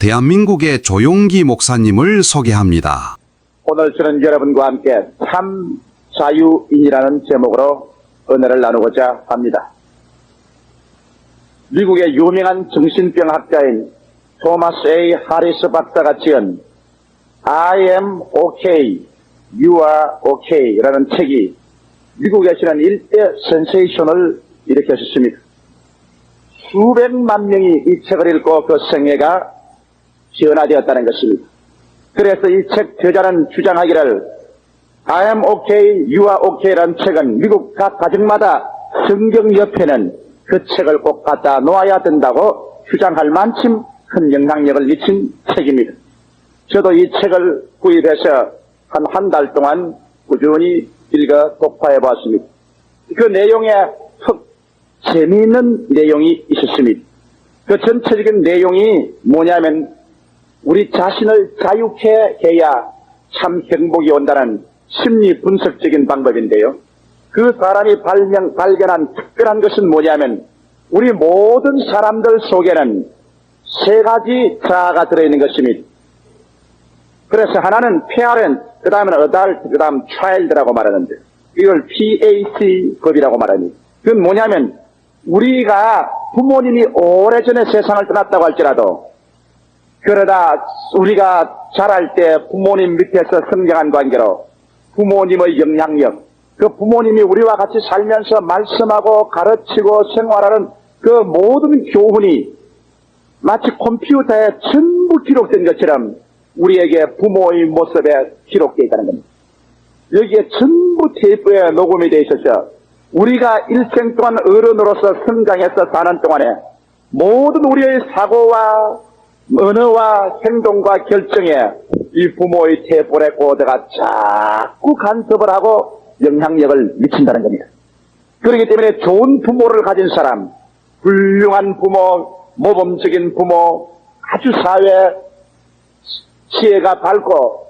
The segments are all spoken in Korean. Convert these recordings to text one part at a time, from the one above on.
대한민국의 조용기 목사님을 소개합니다. 오늘 저는 여러분과 함께 참 자유인이라는 제목으로 은혜를 나누고자 합니다. 미국의 유명한 정신병학자인 토마스 A. 하리스 박사가 지은 I am okay, you are okay 라는 책이 미국에서는 일대 센세이션을 일으켰습니다. 수백만 명이 이 책을 읽고 그 생애가 변화되었다는 것입니다. 그래서 이 책 저자는 주장하기를 I am okay, you are okay 라는 책은 미국 각 가정마다 성경 옆에는 그 책을 꼭 갖다 놓아야 된다고 주장할 만큼 큰 영향력을 미친 책입니다. 저도 이 책을 구입해서 한 달 동안 꾸준히 읽어 독파해 보았습니다. 그 내용에 재미있는 내용이 있었습니다. 그 전체적인 내용이 뭐냐면 우리 자신을 자유케 해야 참 행복이 온다는 심리 분석적인 방법인데요. 그 사람이 발견한 특별한 것은 뭐냐면 우리 모든 사람들 속에는 세 가지 자아가 들어있는 것입니다. 그래서 하나는 parent, 그 다음에는 adult, 그 다음 child라고 말하는데 이걸 PAC 법이라고 말합니다. 그건 뭐냐면 우리가 부모님이 오래전에 세상을 떠났다고 할지라도 그러다 우리가 자랄 때 부모님 밑에서 성장한 관계로 부모님의 영향력, 그 부모님이 우리와 같이 살면서 말씀하고 가르치고 생활하는 그 모든 교훈이 마치 컴퓨터에 전부 기록된 것처럼 우리에게 부모의 모습에 기록되어 있다는 겁니다. 여기에 전부 테이프에 녹음이 되어 있어서 우리가 일생 동안 어른으로서 성장해서 사는 동안에 모든 우리의 사고와 언어와 행동과 결정에 이 부모의 테이프 레코더가 자꾸 간섭을 하고 영향력을 미친다는 겁니다. 그렇기 때문에 좋은 부모를 가진 사람, 훌륭한 부모, 모범적인 부모, 아주 사회 지혜가 밝고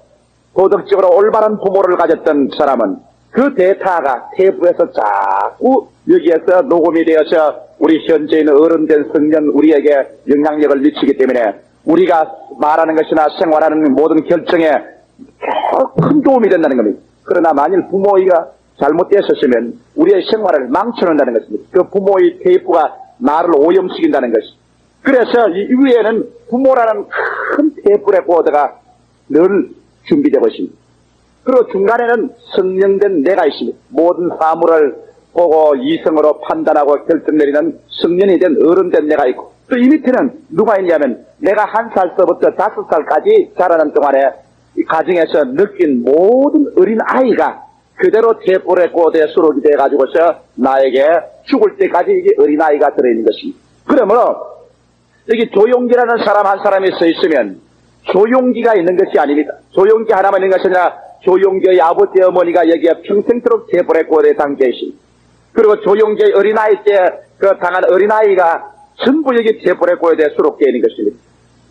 도덕적으로 올바른 부모를 가졌던 사람은 그 데이터가 테이프에서 자꾸 여기에서 녹음이 되어서 우리 현재 있는 어른된 성년 우리에게 영향력을 미치기 때문에 우리가 말하는 것이나 생활하는 모든 결정에 큰 도움이 된다는 겁니다. 그러나 만일 부모가 잘못되었으면 우리의 생활을 망쳐놓는다는 것입니다. 그 부모의 테이프가 나를 오염시킨다는 것입니다. 그래서 이 위에는 부모라는 큰 테이프 레코더가 늘 준비되고 있습니다. 그리고 중간에는 성령된 내가 있습니다. 모든 사물을 보고 이성으로 판단하고 결정 내리는 성년이 된 어른된 내가 있고 또 이 밑에는 누가 있냐면 내가 1살서부터 5살까지 자라는 동안에 이 가정에서 느낀 모든 어린 아이가 그대로 테이프 레코더에 수록이 돼가지고서 나에게 죽을 때까지 이게 어린 아이가 들어있는 것입니다. 그러므로 여기 조용기라는 사람 한 사람이 서 있으면 조용기가 있는 것이 아닙니다. 조용기 하나만 있는 것이 아니라 조용기의 아버지 어머니가 여기에 평생토록 테이프 레코더에 담겨 있습니다. 그리고 조용기의 어린아이 때 그 당한 어린아이가 전부 여기 테이프 레코더에 수록되어 있는 것입니다.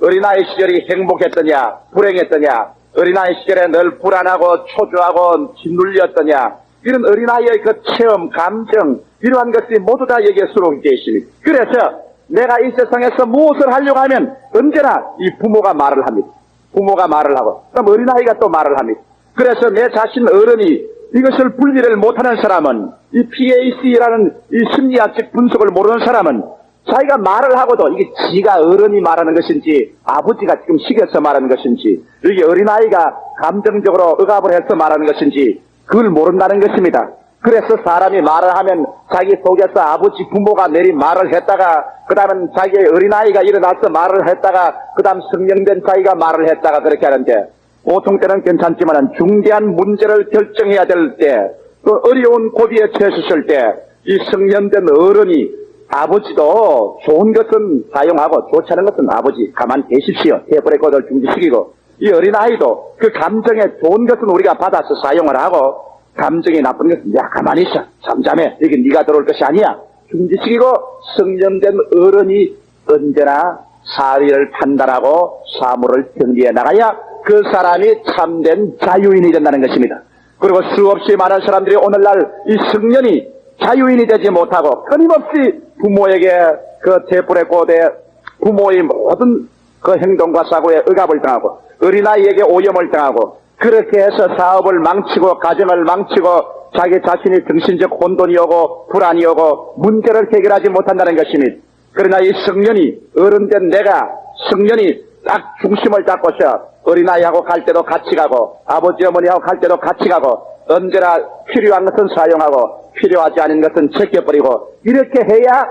어린아이 시절이 행복했더냐 불행했더냐 어린아이 시절에 늘 불안하고 초조하고 짓눌렸더냐 이런 어린아이의 그 체험 감정 이러한 것이 모두 다 여기에 수록되어 있습니다. 그래서 내가 이 세상에서 무엇을 하려고 하면 언제나 이 부모가 말을 합니다. 부모가 말을 하고 그럼 어린아이가 또 말을 합니다. 그래서 내 자신 어른이 이것을 분리를 못하는 사람은 이 PAC라는 이 심리학적 분석을 모르는 사람은 자기가 말을 하고도 이게 지가 어른이 말하는 것인지 아버지가 지금 시켜서 말하는 것인지 이게 어린아이가 감정적으로 억압을 해서 말하는 것인지 그걸 모른다는 것입니다. 그래서 사람이 말을 하면 자기 속에서 아버지 부모가 내린 말을 했다가 그 다음은 자기의 어린아이가 일어나서 말을 했다가 그 다음 성령된 자기가 말을 했다가 그렇게 하는데 보통 때는 괜찮지만 중대한 문제를 결정해야 될 때 또 어려운 고비에 처했을 때 이 성년된 어른이 아버지도 좋은 것은 사용하고 좋지 않은 것은 아버지 가만히 계십시오. 테이프 레코더를 중지시키고 이 어린아이도 그 감정에 좋은 것은 우리가 받아서 사용을 하고 감정이 나쁜 것은 야 가만히 있어 잠잠해 여기 네가 들어올 것이 아니야 중지시키고 성년된 어른이 언제나 사리를 판단하고 사물을 정리해 나가야 그 사람이 참된 자유인이 된다는 것입니다. 그리고 수없이 많은 사람들이 오늘날 이 성년이 자유인이 되지 못하고 끊임없이 부모에게 그 테이프 레코더에 부모의 모든 그 행동과 사고에 억압을 당하고 어린아이에게 오염을 당하고 그렇게 해서 사업을 망치고 가정을 망치고 자기 자신이 정신적 혼돈이 오고 불안이 오고 문제를 해결하지 못한다는 것입니다. 그러나 이 성년이 어른된 내가 성년이 딱 중심을 잡고서 어린아이하고 갈 때도 같이 가고 아버지 어머니하고 갈 때도 같이 가고 언제나 필요한 것은 사용하고 필요하지 않은 것은 제껴버리고 이렇게 해야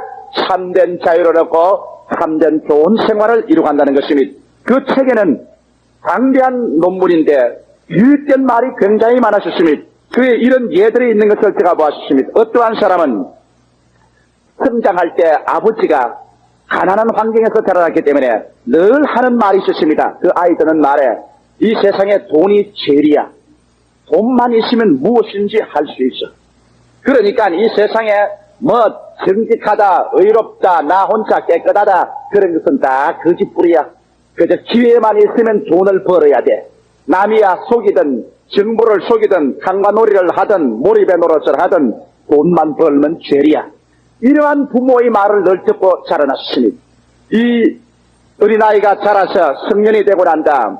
참된 자유를 얻고 참된 좋은 생활을 이루간다는 것입니다. 그 책에는 방대한 논문인데 유익된 말이 굉장히 많았습니다. 그에 이런 예들이 있는 것을 제가 보았습니다. 어떠한 사람은 성장할 때 아버지가 가난한 환경에서 자라났기 때문에 늘 하는 말이 있었습니다. 그 아이들은 말해 이 세상에 돈이 제일이야. 돈만 있으면 무엇인지 할 수 있어. 그러니까 이 세상에 뭐 정직하다, 의롭다, 나 혼자 깨끗하다 그런 것은 다 거짓부리야. 그저 기회만 있으면 돈을 벌어야 돼. 남이야 속이든 정부를 속이든 상관놀이를 하든 몰입의 노릇을 하든 돈만 벌면 죄리야. 이러한 부모의 말을 늘 듣고 자라났으니 이 어린아이가 자라서 성년이 되고 난 다음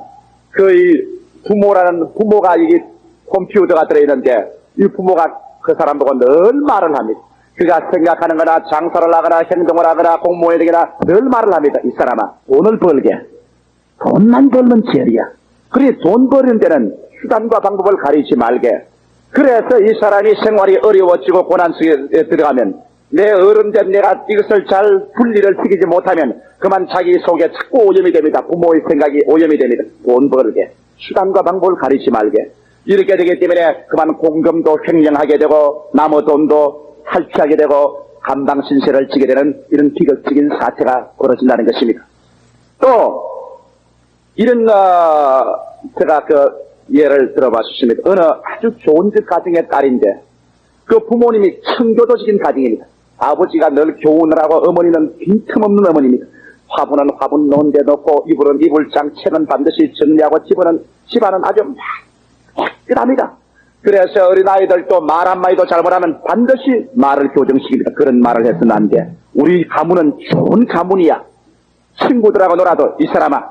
그 부모가 이게 컴퓨터가 들어있는데 이 부모가 그 사람 보고 늘 말을 합니다. 그가 생각하는 거나 장사를 하거나 행동을 하거나 공무원이 되거나 늘 말을 합니다. 이 사람아 돈을 벌게. 돈만 벌면 죄리야. 그래 돈 버는 데는 수단과 방법을 가리지 말게. 그래서 이 사람이 생활이 어려워지고 고난 속에 들어가면 내 어른된 내가 이것을 잘 분리를 시키지 못하면 그만 자기 속에 자꾸 오염이 됩니다. 부모의 생각이 오염이 됩니다. 돈 벌게. 수단과 방법을 가리지 말게. 이렇게 되기 때문에 그만 공금도 횡령하게 되고 남의 돈도 탈취하게 되고 감방신세를 지게 되는 이런 비극적인 사태가 벌어진다는 것입니다. 또 이런 제가 그 예를 들어봤습니다. 어느 아주 좋은 집 가정의 딸인데 그 부모님이 청교도적인 가정입니다. 아버지가 늘 교훈을 하고 어머니는 빈틈없는 어머니입니다. 화분은 화분 놓은데 놓고 이불은 이불장, 책은 반드시 정리하고 집안은 아주 깨끗합니다. 그래서 어린아이들도 말 한마디도 잘못하면 반드시 말을 교정시킵니다. 그런 말을 해서는 안 돼. 우리 가문은 좋은 가문이야. 친구들하고 놀아도 이 사람아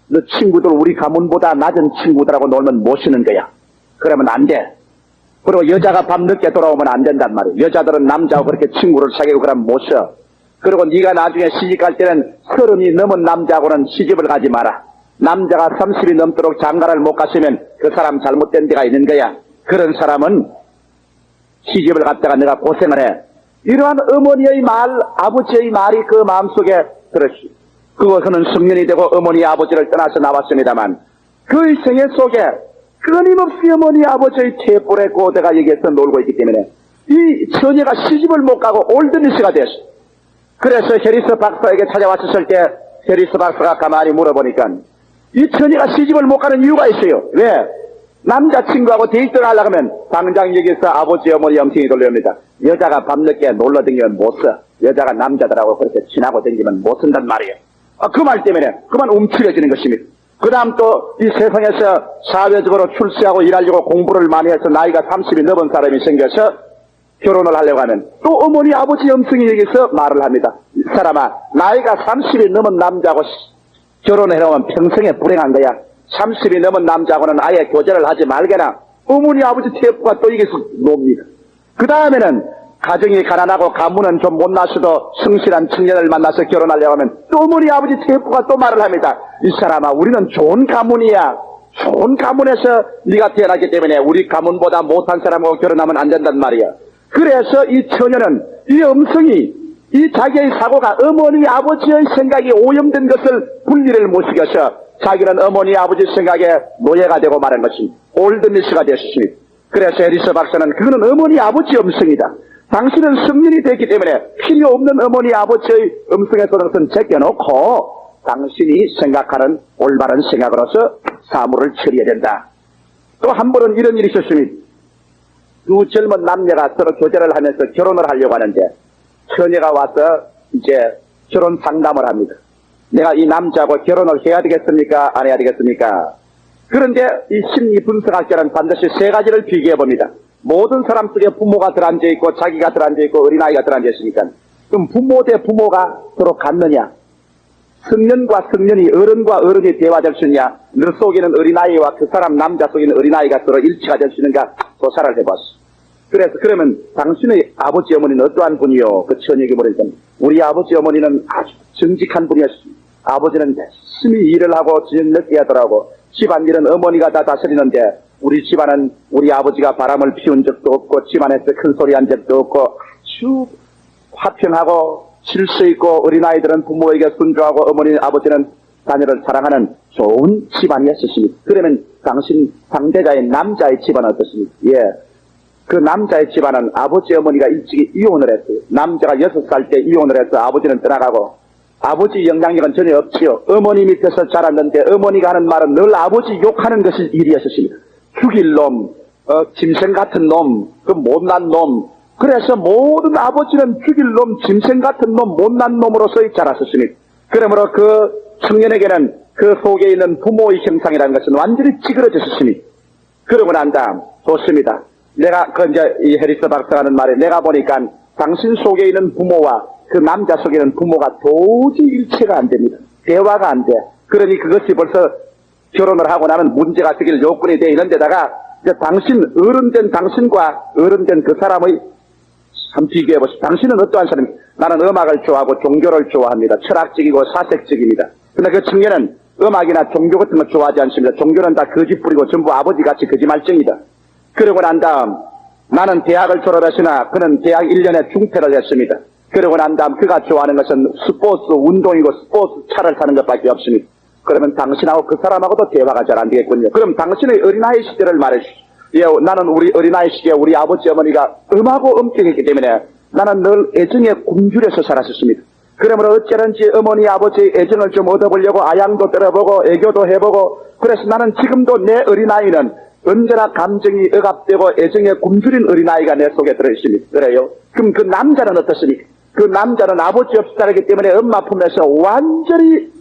너 친구들 우리 가문보다 낮은 친구들하고 놀면 못 쉬는 거야. 그러면 안 돼. 그리고 여자가 밤 늦게 돌아오면 안 된단 말이야. 여자들은 남자하고 그렇게 친구를 사귀고 그러면 못 쉬어. 그리고 네가 나중에 시집갈 때는 30이 넘은 남자하고는 시집을 가지 마라. 남자가 30이 넘도록 장가를 못 갔으면 그 사람 잘못된 데가 있는 거야. 그런 사람은 시집을 갔다가 내가 고생을 해. 이러한 어머니의 말, 아버지의 말이 그 마음속에 들었지. 그것은 성년이 되고 어머니 아버지를 떠나서 나왔습니다만 그의 생애 속에 끊임없이 어머니 아버지의 태불의 고대가 여기에서 놀고 있기 때문에 이 처녀가 시집을 못 가고 올드미스가 됐어. 그래서 해리스 박사에게 찾아왔을 때 해리스 박사가 가만히 물어보니까 이 처녀가 시집을 못 가는 이유가 있어요. 왜? 남자친구하고 데이트를 하려고 하면 당장 여기서 아버지 어머니 영신이 돌려옵니다. 여자가 밤늦게 놀러 다니면 못 써. 여자가 남자들하고 그렇게 친하고 다니면 못 쓴단 말이에요. 그 말 때문에 그만 움츠려지는 것입니다. 그 다음 또 이 세상에서 사회적으로 출세하고 일하려고 공부를 많이 해서 나이가 30이 넘은 사람이 생겨서 결혼을 하려고 하면 또 어머니 아버지 영성이 여기서 말을 합니다. 이 사람아 나이가 30이 넘은 남자하고 결혼을 해놓으면 평생에 불행한 거야. 30이 넘은 남자하고는 아예 교제를 하지 말게나. 어머니 아버지 태프가 또 여기서 놉니다. 그 다음에는 가정이 가난하고 가문은 좀 못나서도 성실한 청년을 만나서 결혼하려고 하면 또 어머니 아버지 태프가 또 말을 합니다. 이 사람아 우리는 좋은 가문이야. 좋은 가문에서 네가 태어났기 때문에 우리 가문보다 못한 사람하고 결혼하면 안 된단 말이야. 그래서 이 처녀는 이 음성이 이 자기의 사고가 어머니 아버지의 생각이 오염된 것을 분리를 못 시켜서 자기는 어머니 아버지 생각에 노예가 되고 말한 것이 올드미스가 됐습니다. 그래서 해리스 박사는 그거는 어머니 아버지 음성이다. 당신은 성년이 됐기 때문에 필요 없는 어머니 아버지의 음성의 소동은 제껴놓고 당신이 생각하는 올바른 생각으로서 사물을 처리해야 된다. 또 한 번은 이런 일이 있었습니다. 두 젊은 남녀가 서로 교제를 하면서 결혼을 하려고 하는데 처녀가 와서 이제 결혼 상담을 합니다. 내가 이 남자하고 결혼을 해야 되겠습니까? 안 해야 되겠습니까? 그런데 이 심리 분석학자는 반드시 세 가지를 비교해 봅니다. 모든 사람 속에 부모가 들어앉아 있고 자기가 들어앉아 있고 어린아이가 들어앉아 있으니까 그럼 부모 대 부모가 서로 같느냐? 성년과 성년이 어른과 어른이 대화될 수 있냐? 너 속에는 어린아이와 그 사람 남자 속에는 어린아이가 서로 일치가 될 수 있는가? 조사를 해봤어. 그래서 그러면 당신의 아버지 어머니는 어떠한 분이요? 그 처녀에게 물으니까 우리 아버지 어머니는 아주 정직한 분이었습니다. 아버지는 열심히 일을 하고 저녁 늦게 하더라고. 집안일은 어머니가 다 다스리는데 우리 집안은 우리 아버지가 바람을 피운 적도 없고 집안에서 큰 소리 한 적도 없고 아주 화평하고 질서 있고 어린아이들은 부모에게 순종하고 어머니 아버지는 자녀를 사랑하는 좋은 집안이었습니다. 그러면 당신 상대자의 남자의 집안은 어떻습니까? 예. 그 남자의 집안은 아버지 어머니가 일찍이 이혼을 했어요. 남자가 6살 때 이혼을 해서 아버지는 떠나가고 아버지 영향력은 전혀 없지요. 어머니 밑에서 자랐는데 어머니가 하는 말은 늘 아버지 욕하는 것이 일이었습니다. 죽일 놈, 짐승 같은 놈, 그 못난 놈. 그래서 모든 아버지는 죽일 놈, 짐승 같은 놈, 못난 놈으로서 자랐었습니다. 그러므로 그 청년에게는 그 속에 있는 부모의 형상이라는 것은 완전히 찌그러졌습니다. 그러고 난 다음, 좋습니다. 내가, 이제 이 해리스 박사가 하는 말에 내가 보니까 당신 속에 있는 부모와 그 남자 속에 있는 부모가 도저히 일체가 안 됩니다. 대화가 안 돼. 그러니 그것이 벌써 결혼을 하고 나면 문제가 생길 요건이 되어 있는데다가 이제 어른된 당신과 어른된 그 사람의 참 비교해보시오. 당신은 어떠한 사람입니까? 나는 음악을 좋아하고 종교를 좋아합니다. 철학적이고 사색적입니다. 근데 그 청년은 음악이나 종교 같은 거 좋아하지 않습니다. 종교는 다 거짓 뿌리고 전부 아버지같이 거짓말쟁이다. 그러고 난 다음 나는 대학을 졸업했으나 그는 대학 1년에 중퇴를 했습니다. 그러고 난 다음 그가 좋아하는 것은 스포츠 운동이고 스포츠 차를 타는 것밖에 없습니다. 그러면 당신하고 그 사람하고도 대화가 잘 안 되겠군요. 그럼 당신의 어린아이 시절을 말해주십시오. 예, 나는 우리 어린아이 시기에 우리 아버지 어머니가 음하고 엄격했기 때문에 나는 늘 애정에 굶주려서 살았었습니다. 그러므로 어찌하든지 어머니 아버지의 애정을 좀 얻어보려고 아양도 떨어보고 애교도 해보고 그래서 나는 지금도 내 어린아이는 언제나 감정이 억압되고 애정에 굶주린 어린아이가 내 속에 들어있습니다. 그래요? 그럼 그 남자는 어떻습니까? 그 남자는 아버지 없이 자라기 때문에 엄마 품에서 완전히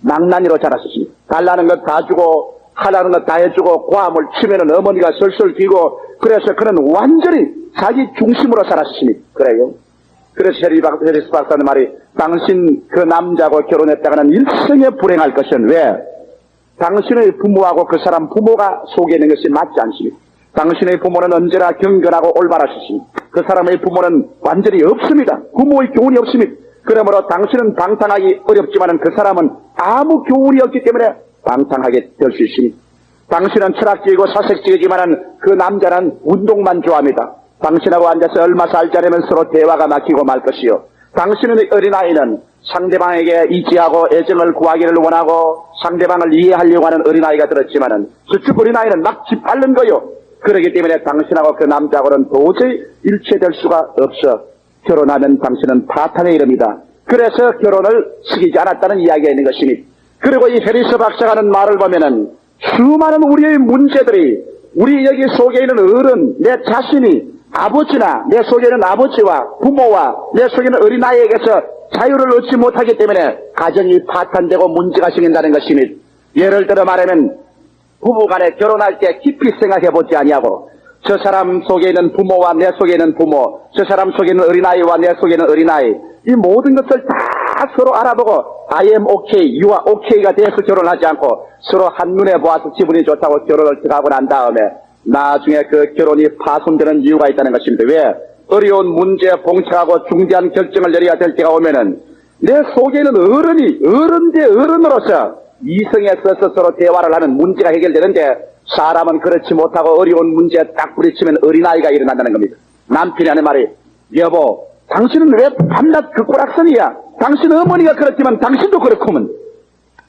망나니로 자랐었습니다. 달라는 것 다 주고 하라는 것 다 해주고 고함을 치면은 어머니가 설설 뛰고 그래서 그는 완전히 자기 중심으로 살았습니다. 그래요? 그래서 해리스 박사는 말이 당신 그 남자하고 결혼했다가는 일생에 불행할 것은 왜? 당신의 부모하고 그 사람 부모가 속에 있는 것이 맞지 않습니다. 당신의 부모는 언제나 경건하고 올바르셨습니다. 그 사람의 부모는 완전히 없습니다. 부모의 교훈이 없습니다. 그러므로 당신은 방탕하기 어렵지만 그 사람은 아무 교훈이 없기 때문에 방탕하게 될 수 있습니다. 당신은 철학적이고 사색적이지만 그 남자는 운동만 좋아합니다. 당신하고 앉아서 얼마 살지 않으면 서로 대화가 막히고 말 것이요. 당신의 어린아이는 상대방에게 이지하고 애정을 구하기를 원하고 상대방을 이해하려고 하는 어린아이가 들었지만은 저쪽 어린아이는 막 짓밟는 거요. 그렇기 때문에 당신하고 그 남자하고는 도저히 일체될 수가 없어. 결혼하면 당신은 파탄에 이릅니다. 그래서 결혼을 시키지 않았다는 이야기가 있는 것입니다. 그리고 이 해리스 박사가 하는 말을 보면은 수많은 우리의 문제들이 우리 여기 속에 있는 어른, 내 자신이 아버지나 내 속에 있는 아버지와 부모와 내 속에 있는 어린아이에게서 자유를 얻지 못하기 때문에 가정이 파탄되고 문제가 생긴다는 것입니다. 예를 들어 말하면 부부간에 결혼할 때 깊이 생각해보지 아니하고 저 사람 속에 있는 부모와 내 속에 있는 부모, 저 사람 속에 있는 어린아이와 내 속에 있는 어린아이 이 모든 것을 다 서로 알아보고 I am okay, you are okay가 돼서 결혼하지 않고 서로 한눈에 보아서 기분이 좋다고 결혼을 들어가고 난 다음에 나중에 그 결혼이 파손되는 이유가 있다는 것입니다. 왜? 어려운 문제에 봉착하고 중대한 결정을 내려야 될 때가 오면은 내 속에 있는 어른이 어른 대 어른으로서 이성에 서서 서로 대화를 하는 문제가 해결되는데 사람은 그렇지 못하고 어려운 문제에 딱 부딪히면 어린아이가 일어난다는 겁니다. 남편이 하는 말이 여보 당신은 왜 밤낮 그 꼬락선이야? 당신 어머니가 그렇지만 당신도 그렇구먼.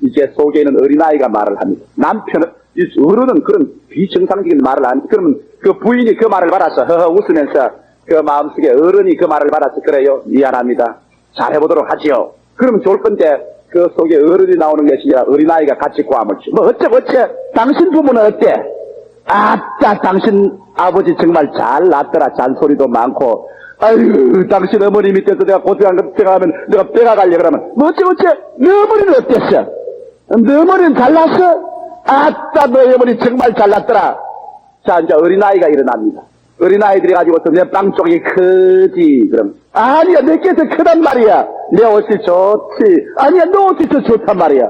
이제 속에 있는 어린아이가 말을 합니다. 남편은 어른은 그런 비정상적인 말을 안 그러면 그 부인이 그 말을 받아서 허허 웃으면서 그 마음속에 어른이 그 말을 받아서 그래요 미안합니다 잘해보도록 하지요. 그러면 좋을 건데 그 속에 어른이 나오는 것이 아니라 어린아이가 같이 고함을 치. 뭐 어째 당신 부모는 어때? 아따 당신 아버지 정말 잘 낳더라. 잔소리도 많고 아유 당신 어머니 밑에서 내가 고생한 거 생각하면 내가 빼가 갈려 그러면 뭐 어째 너 어머니는 어땠어? 너 어머니는 잘났어? 아따 너희 어머니 정말 잘났더라. 자 이제 어린아이가 일어납니다. 어린아이들이 가지고서 내 빵 쪽이 크지 그럼 아니야 내게서 크단 말이야. 내 옷이 좋지. 아니야, 너 옷이 더 좋단 말이야.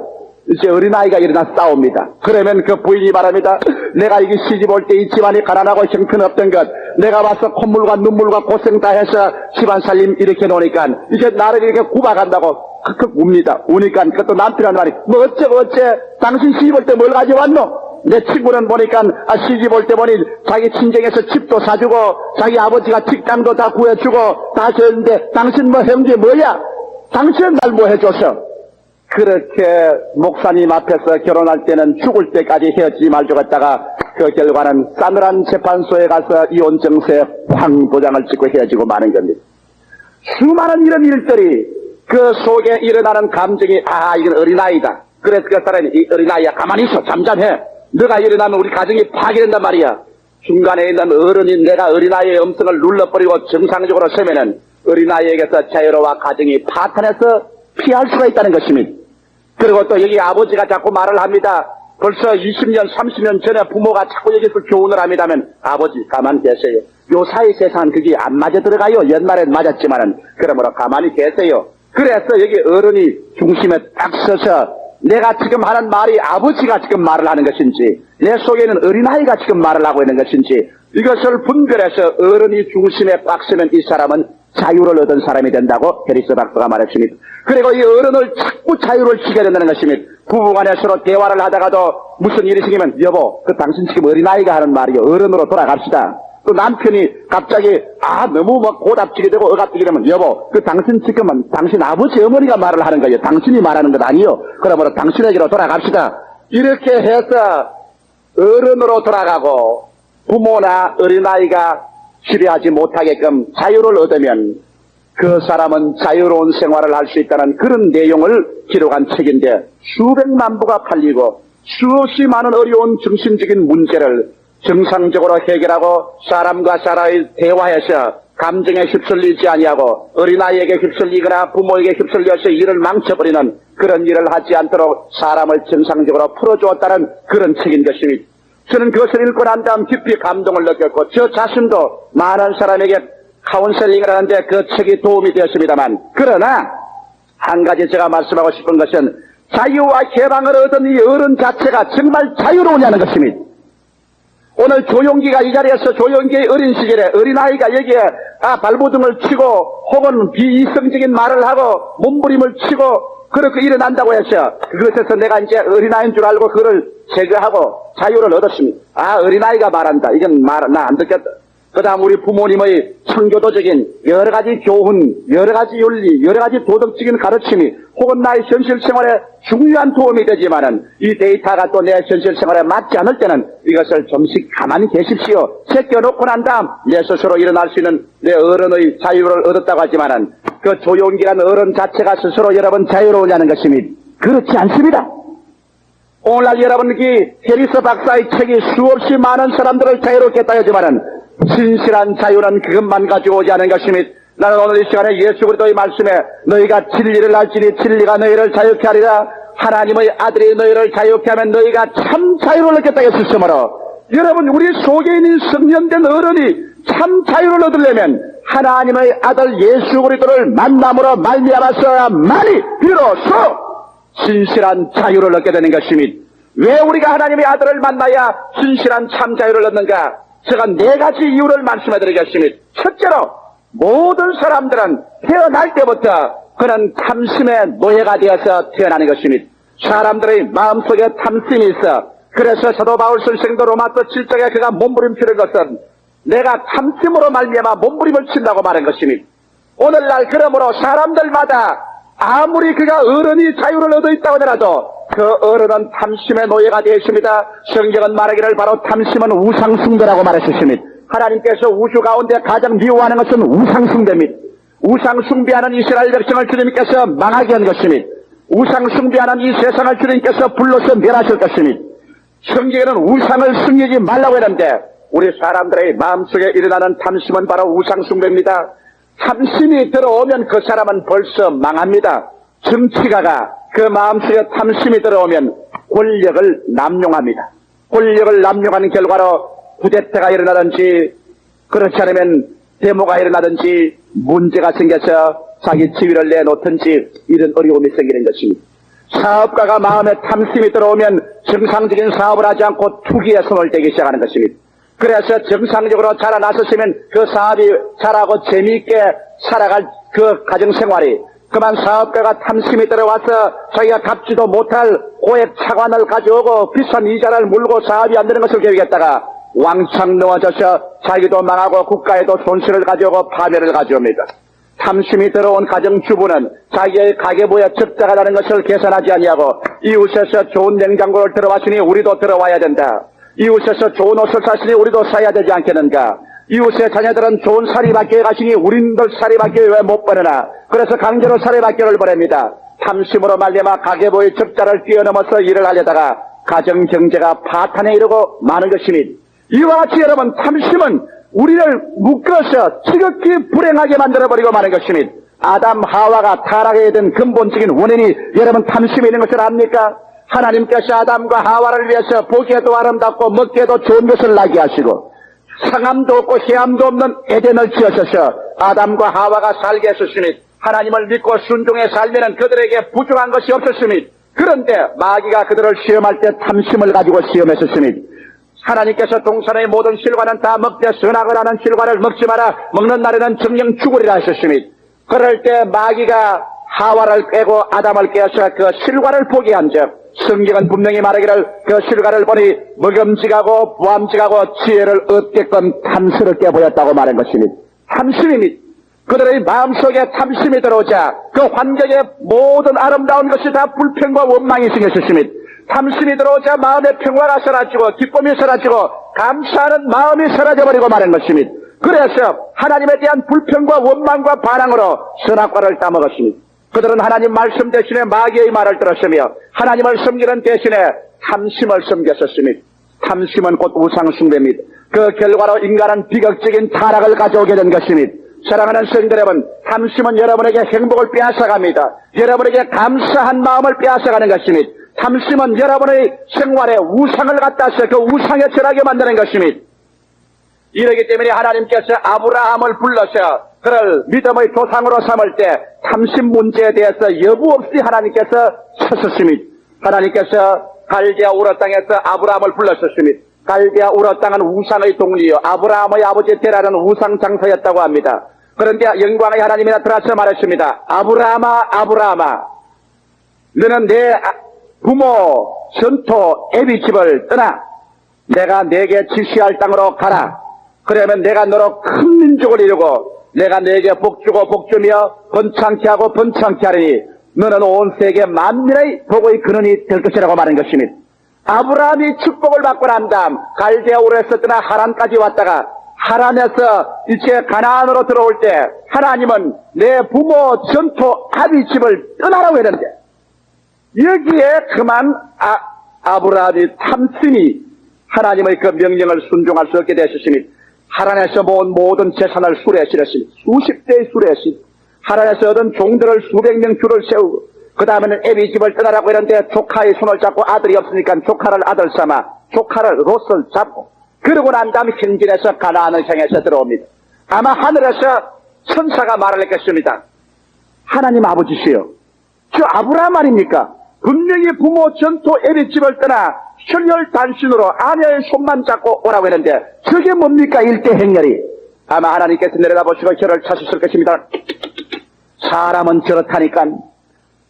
이제 어린아이가 일어나 싸웁니다. 그러면 그 부인이 말합니다. 내가 이게 시집 올 때 이 집안이 가난하고 형편없던 것, 내가 와서 콧물과 눈물과 고생 다 해서 집안 살림 이렇게 놓으니까 이제 나를 이렇게 구박한다고 크크 웁니다. 우니까 그것도 남편한 말이 뭐 어째 당신 시집 올 때 뭘 가져왔노? 내 친구는 보니까 시집 올 때 보니 자기 친정에서 집도 사주고 자기 아버지가 직장도 다 구해주고 다 줬는데 당신 뭐 해온 게 뭐야? 당신은 날 뭐 해줬어? 그렇게 목사님 앞에서 결혼할 때는 죽을 때까지 헤어지지 말자고 했다가 그 결과는 싸늘한 재판소에 가서 이혼 증서에 황 도장을 찍고 헤어지고 마는 겁니다. 수많은 이런 일들이 그 속에 일어나는 감정이 이건 어린아이다. 그래서 그 사람이 이 어린아이야 가만히 있어 잠잠해. 너가 일어나면 우리 가정이 파괴된단 말이야. 중간에 있는 어른인 내가 어린아이의 음성을 눌러버리고 정상적으로 서면은 어린아이에게서 자유로와 가정이 파탄해서 피할 수가 있다는 것입니다. 그리고 또 여기 아버지가 자꾸 말을 합니다. 벌써 20년, 30년 전에 부모가 자꾸 여기서 교훈을 합니다면 아버지 가만히 계세요. 요 사이 세상은 그게 안 맞아 들어가요. 옛날엔 맞았지만은 그러므로 가만히 계세요. 그래서 여기 어른이 중심에 딱 서서 내가 지금 하는 말이 아버지가 지금 말을 하는 것인지 내 속에는 어린아이가 지금 말을 하고 있는 것인지 이것을 분별해서 어른이 중심에 딱 서면 이 사람은 자유를 얻은 사람이 된다고 게리스 박사가 말했습니다. 그리고 이 어른을 자꾸 자유를 주게 된다는 것입니다. 부부간에 서로 대화를 하다가도 무슨 일이 생기면 여보 그 당신 지금 어린아이가 하는 말이요. 어른으로 돌아갑시다. 또 남편이 갑자기 너무 막 고답지게 되고 억압지게 되면 여보 그 당신 지금은 당신 아버지 어머니가 말을 하는 거예요. 당신이 말하는 것 아니요. 그러므로 당신에게로 돌아갑시다. 이렇게 해서 어른으로 돌아가고 부모나 어린아이가 지배하지 못하게끔 자유를 얻으면 그 사람은 자유로운 생활을 할 수 있다는 그런 내용을 기록한 책인데 수백만 부가 팔리고 수없이 많은 어려운 정신적인 문제를 정상적으로 해결하고 사람과 사람의 대화에서 감정에 휩쓸리지 아니하고 어린아이에게 휩쓸리거나 부모에게 휩쓸려서 일을 망쳐버리는 그런 일을 하지 않도록 사람을 정상적으로 풀어주었다는 그런 책인 것입니다. 저는 그것을 읽고 난 다음 깊이 감동을 느꼈고 저 자신도 많은 사람에게 카운셀링을 하는데 그 책이 도움이 되었습니다만 그러나 한 가지 제가 말씀하고 싶은 것은 자유와 해방을 얻은 이 어른 자체가 정말 자유로우냐는 것입니다. 오늘 조용기가 이 자리에서 조용기의 어린 시절에 어린아이가 여기에 발버둥을 치고 혹은 비이성적인 말을 하고 몸부림을 치고 그렇게 일어난다고 해서 그것에서 내가 이제 어린아이인 줄 알고 그걸 제거하고 자유를 얻었습니다. 어린아이가 말한다. 이건 나 안 듣겠다. 그 다음 우리 부모님의 청교도적인 여러 가지 교훈, 여러 가지 윤리, 여러 가지 도덕적인 가르침이 혹은 나의 현실 생활에 중요한 도움이 되지만은 이 데이터가 또 내 현실 생활에 맞지 않을 때는 이것을 좀씩 가만히 계십시오. 제껴놓고 난 다음 내 스스로 일어날 수 있는 내 어른의 자유를 얻었다고 하지만은 그 조용기란 어른 자체가 스스로 여러분 자유로우냐는 것입니다. 그렇지 않습니다. 오늘날 여러분이 해리스 박사의 책이 수없이 많은 사람들을 자유롭게 했다 하지만은 진실한 자유는 그것만 가지고 오지 않은 것입니다. 나는 오늘 이 시간에 예수 그리스도의 말씀에 너희가 진리를 알지니 진리가 너희를 자유케 하리라. 하나님의 아들이 너희를 자유케 하면 너희가 참 자유를 얻겠다 했으므로 여러분 우리 속에 있는 성년된 어른이 참 자유를 얻으려면 하나님의 아들 예수 그리스도를 만남으로 말미암아서야만이 비로소 진실한 자유를 얻게 되는 것입니다. 왜 우리가 하나님의 아들을 만나야 진실한 참 자유를 얻는가? 제가 네 가지 이유를 말씀해 드리겠습니다. 첫째로 모든 사람들은 태어날 때부터 그는 탐심의 노예가 되어서 태어나는 것입니다. 사람들의 마음속에 탐심이 있어. 그래서 사도 바울 선생도 로마서 7장에 그가 몸부림치는 것은 내가 탐심으로 말미암아 몸부림을 친다고 말한 것입니다. 오늘날 그러므로 사람들마다 아무리 그가 어른이 자유를 얻어 있다고 하더라도 그 어른은 탐심의 노예가 되어 있습니다. 성경은 말하기를 바로 탐심은 우상숭배라고 말했습니다. 하나님께서 우주 가운데 가장 미워하는 것은 우상숭배입니다. 우상숭배하는 이스라엘 백성을 주님께서 망하게 한 것입니다. 우상숭배하는 이 세상을 주님께서 불러서 멸하실 것입니다. 성경에는 우상을 숭배하지 말라고 했는데 우리 사람들의 마음속에 일어나는 탐심은 바로 우상숭배입니다. 탐심이 들어오면 그 사람은 벌써 망합니다. 정치가가 그 마음속에 탐심이 들어오면 권력을 남용합니다. 권력을 남용하는 결과로 쿠데타가 일어나든지 그렇지 않으면 데모가 일어나든지 문제가 생겨서 자기 지위를 내놓든지 이런 어려움이 생기는 것입니다. 사업가가 마음에 탐심이 들어오면 정상적인 사업을 하지 않고 투기에 손을 대기 시작하는 것입니다. 그래서 정상적으로 자라나섰으면 그 사업이 잘하고 재미있게 살아갈 그 가정생활이 그만 사업가가 탐심이 들어와서 자기가 갚지도 못할 고액 차관을 가져오고 비싼 이자를 물고 사업이 안 되는 것을 계획했다가 왕창 넘어져서 자기도 망하고 국가에도 손실을 가져오고 파멸을 가져옵니다. 탐심이 들어온 가정주부는 자기의 가계부에 적자가 나는 것을 계산하지 아니하고 이웃에서 좋은 냉장고를 들어왔으니 우리도 들어와야 된다. 이웃에서 좋은 옷을 샀으니 우리도 사야 되지 않겠는가. 이웃의 자녀들은 좋은 사립학교에 가시니 우린들 사립학교에 왜 못 보내나. 그래서 강제로 사립학교를 보냅니다. 탐심으로 말미암아 가계부의 적자를 뛰어넘어서 일을 하려다가 가정경제가 파탄에 이르고 마는 것이니 이와 같이 여러분 탐심은 우리를 묶어서 지극히 불행하게 만들어버리고 마는 것이니 아담 하와가 타락하게 된 근본적인 원인이 여러분 탐심이 있는 것을 압니까? 하나님께서 아담과 하와를 위해서 보기에도 아름답고 먹기에도 좋은 것을 나게 하시고 상함도 없고 해함도 없는 에덴을 지으셔서 아담과 하와가 살게 하셨으니 하나님을 믿고 순종해 살면 그들에게 부족한 것이 없었으니 그런데 마귀가 그들을 시험할 때 탐심을 가지고 시험했었으니 하나님께서 동산의 모든 실과는 다 먹되 선악을 하는 실과를 먹지 마라. 먹는 날에는 정령 죽으리라 하셨으니 그럴 때 마귀가 하와를 깨고 아담을 깨어서 그 실과를 보게 한즉 성경은 분명히 말하기를 그 실과를 보니 먹음직하고 부함직하고 지혜를 얻게끔 탐스럽게 보였다고 말한 것이니 탐심입니다. 그들의 마음속에 탐심이 들어오자 그 환경의 모든 아름다운 것이 다 불평과 원망이 생겼으니 탐심이 들어오자 마음의 평화가 사라지고 기쁨이 사라지고 감사하는 마음이 사라져버리고 마는 것입니다. 그래서 하나님에 대한 불평과 원망과 반항으로 선악과를 따먹었습니다. 그들은 하나님 말씀 대신에 마귀의 말을 들었으며 하나님을 섬기는 대신에 탐심을 섬겼었습니다. 탐심은 곧 우상숭배입니다. 그 결과로 인간은 비극적인 타락을 가져오게 된 것입니다. 사랑하는 성도 여러분, 탐심은 여러분에게 행복을 빼앗아갑니다. 여러분에게 감사한 마음을 빼앗아가는 것입니다. 탐심은 여러분의 생활에 우상을 갖다서 그 우상에 절하게 만드는 것입니다. 이러기 때문에 하나님께서 아브라함을 불러서 그를 믿음의 조상으로 삼을 때 탐심 문제에 대해서 여부 없이 하나님께서 쳤었습니다. 하나님께서 갈대아 우르 땅에서 아브라함을 불렀었습니다. 갈대아 우르 땅은 우상의 동리요 아브라함의 아버지 테라는 우상 장사였다고 합니다. 그런데 영광의 하나님이 나타나서 말했습니다. 아브라함아 아브라함아 너는 내 부모 전토 애비 집을 떠나 내가 내게 지시할 땅으로 가라. 그러면 내가 너로 큰 민족을 이루고 내가 내게 복주고 복주며 번창케 하고 번창케 하리니 너는 온 세계 만민의 복의 근원이 될 것이라고 말한 것입니다. 아브라함이 축복을 받고 난 다음 갈대아 우르에서 떠나 하란까지 왔다가 하란에서 이제 가나안으로 들어올 때 하나님은 내 부모 전토 아비 집을 떠나라고 했는데 여기에 그만 아브라함이 탐심이 하나님의 그 명령을 순종할 수 없게 되셨으니 하란에서 모은 모든 재산을 술에 실었으니 수십 대의 술에 실 하란에서 얻은 종들을 수백 명 줄을 세우고 그 다음에는 애비 집을 떠나라고 했는데 조카의 손을 잡고 아들이 없으니까 조카를 아들 삼아 조카를 롯을 잡고 그러고 난 다음에 행진해서 가나안을 향해서 들어옵니다. 아마 하늘에서 천사가 말을 했겠습니다. 하나님 아버지시여 저 아브라함 아닙니까? 분명히 부모 전토 애비 집을 떠나 혈혈 단신으로 아내의 손만 잡고 오라고 했는데 저게 뭡니까 일대 행렬이. 아마 하나님께서 내려다보시고 혀를 차셨을 것입니다. 사람은 저렇다니까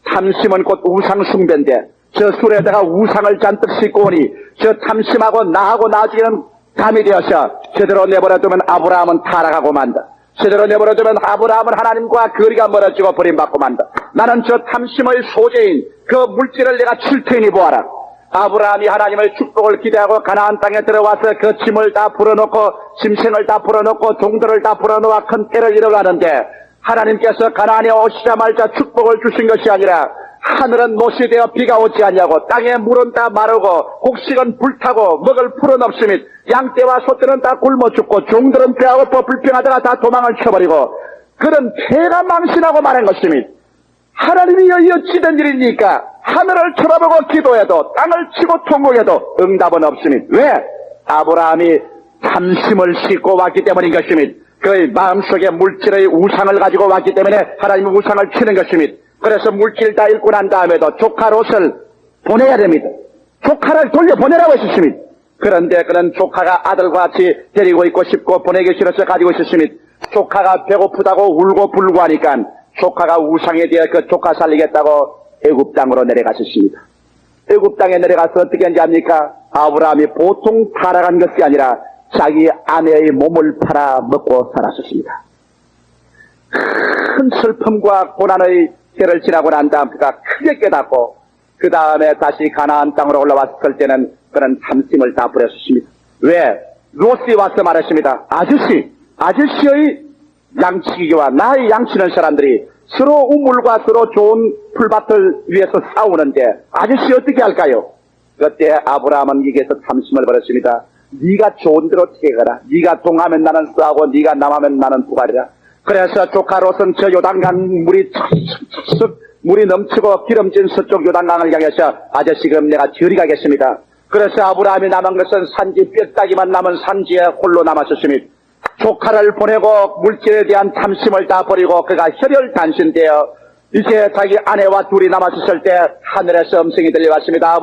탐심은 곧 우상 숭배인데 저 술에다가 우상을 잔뜩 싣고 오니 저 탐심하고 나하고 나중에는 담이 되어서 제대로 내버려두면 아브라함은 타락하고 만다. 제대로 내버려두면 아브라함은 하나님과 거리가 멀어지고 버림받고 만다. 나는 저 탐심의 소재인 그 물질을 내가 칠테이니 보아라. 아브라함이 하나님의 축복을 기대하고 가나안 땅에 들어와서 그 짐을 다 풀어놓고 짐승을 다 풀어놓고 종들을 다 풀어놓아 큰 때를 이뤄가는데 하나님께서 가나안에 오시자마자 축복을 주신 것이 아니라 하늘은 못이 되어 비가 오지 아니하고 땅에 물은 다 마르고 곡식은 불타고 먹을 풀은 없으니 양떼와 소떼는 다 굶어 죽고 종들은 배고파 불평하다가 다 도망을 쳐버리고 그런 폐가 망신하고 말한 것이니 하나님이 어찌된 일입니까? 하늘을 쳐다보고 기도해도 땅을 치고 통곡해도 응답은 없으니 왜? 아브라함이 탐심을 싣고 왔기 때문인 것이니 그의 마음속에 물질의 우상을 가지고 왔기 때문에 하나님은 우상을 치는 것입니다. 그래서 물질 다 잃고 난 다음에도 조카 롯을 보내야 됩니다. 조카를 돌려보내라고 했습니다. 그런데 그는 조카가 아들과 같이 데리고 있고 싶고 보내기 싫어서 가지고 있었습니다. 조카가 배고프다고 울고 불고 하니까 조카가 우상에 대해 그 조카 살리겠다고 애굽 땅으로 내려갔었습니다. 애굽 땅에 내려가서 어떻게 했는지 압니까? 아브라함이 보통 타락한 것이 아니라 자기 아내의 몸을 팔아 먹고 살았었습니다. 큰 슬픔과 고난의 때를 지나고 난 다음 그가 크게 깨닫고 그 다음에 다시 가나안 땅으로 올라왔을 때는 그는 탐심을 다 버렸습니다. 왜? 롯이 와서 말했습니다. 아저씨의 양치기와 나의 양치는 사람들이 서로 우물과 서로 좋은 풀밭을 위해서 싸우는데 아저씨 어떻게 할까요? 그때 아브라함은 여기에서 탐심을 벌였습니다. 네가 좋은 대로 튀어가라. 네가 동하면 나는 싸고 네가 남하면 나는 부활이라. 그래서 조카 롯은 저 요단강 물이 넘치고 기름진 서쪽 요단강을 향해서 아저씨 그럼 내가 저리 가겠습니다. 그래서 아브라함이 남은 것은 산지 뼈다귀만 남은 산지에 홀로 남았었습니다. 조카를 보내고 물질에 대한 탐심을 다 버리고 그가 혈혈단신되어 이제 자기 아내와 둘이 남았을 때 하늘에서 음성이 들려왔습니다.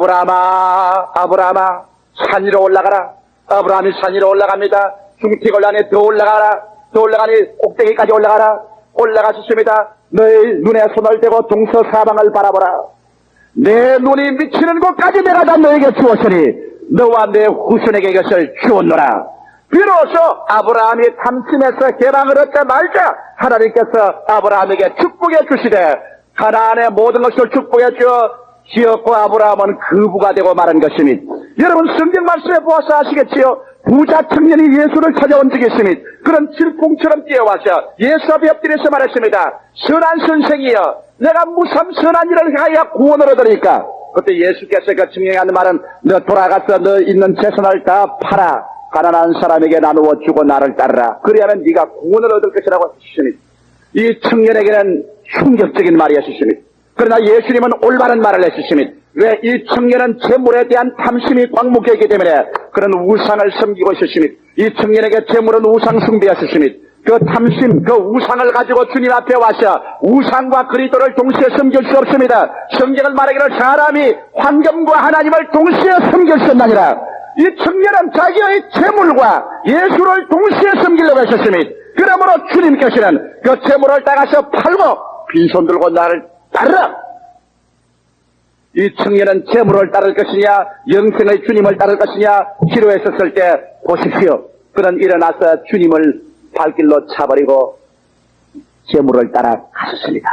아브라함아 산 위로 올라가라. 아브라함이 산 위로 올라갑니다. 중티골란에 더 올라가니 꼭대기까지 올라가셨습니다. 너의 눈에 손을 대고 동서사방을 바라보라. 내 눈이 미치는 곳까지 내가 다 너에게 주었으니 너와 내 후손에게 이것을 주었노라. 비로소 아브라함이 탐심에서 개방을 얻자마자 하나님께서 아브라함에게 축복해 주시되 가나안의 모든 것을 축복해 주어 지었고 아브라함은 그부가 되고 말한 것입니다. 여러분 성경 말씀에 보아서 아시겠지요? 부자 청년이 예수를 찾아온 적이 있습니다. 그런 질풍처럼 뛰어와서 예수 앞에 엎드려서 말했습니다. 선한 선생이여 내가 무슨 선한 일을 하여 구원을 얻으리까? 그때 예수께서 그 증명하는 말은 너 돌아가서 너 있는 재산을 다 팔아 가난한 사람에게 나누어 주고 나를 따르라. 그리하면 네가 구원을 얻을 것이라고 하셨습니다. 이 청년에게는 충격적인 말이었습니다. 그러나 예수님은 올바른 말을 했습니다. 왜? 이 청년은 재물에 대한 탐심이 광목했기 때문에 그런 우상을 섬기고 있었습니다. 이 청년에게 재물은 우상 숭배였습니다. 그 탐심, 그 우상을 가지고 주님 앞에 와서 우상과 그리스도를 동시에 섬길 수 없습니다. 성경을 말하기를 사람이 환경과 하나님을 동시에 섬길 수 없느니라. 이 청년은 자기의 재물과 예수를 동시에 섬기려고 하셨습니다. 그러므로 주님께서는 그 재물을 따가서 팔고 빈손 들고 나를 따르라. 이 청년은 재물을 따를 것이냐 영생의 주님을 따를 것이냐 기로했었을 때 보십시오. 그는 일어나서 주님을 발길로 차버리고 재물을 따라 가셨습니다.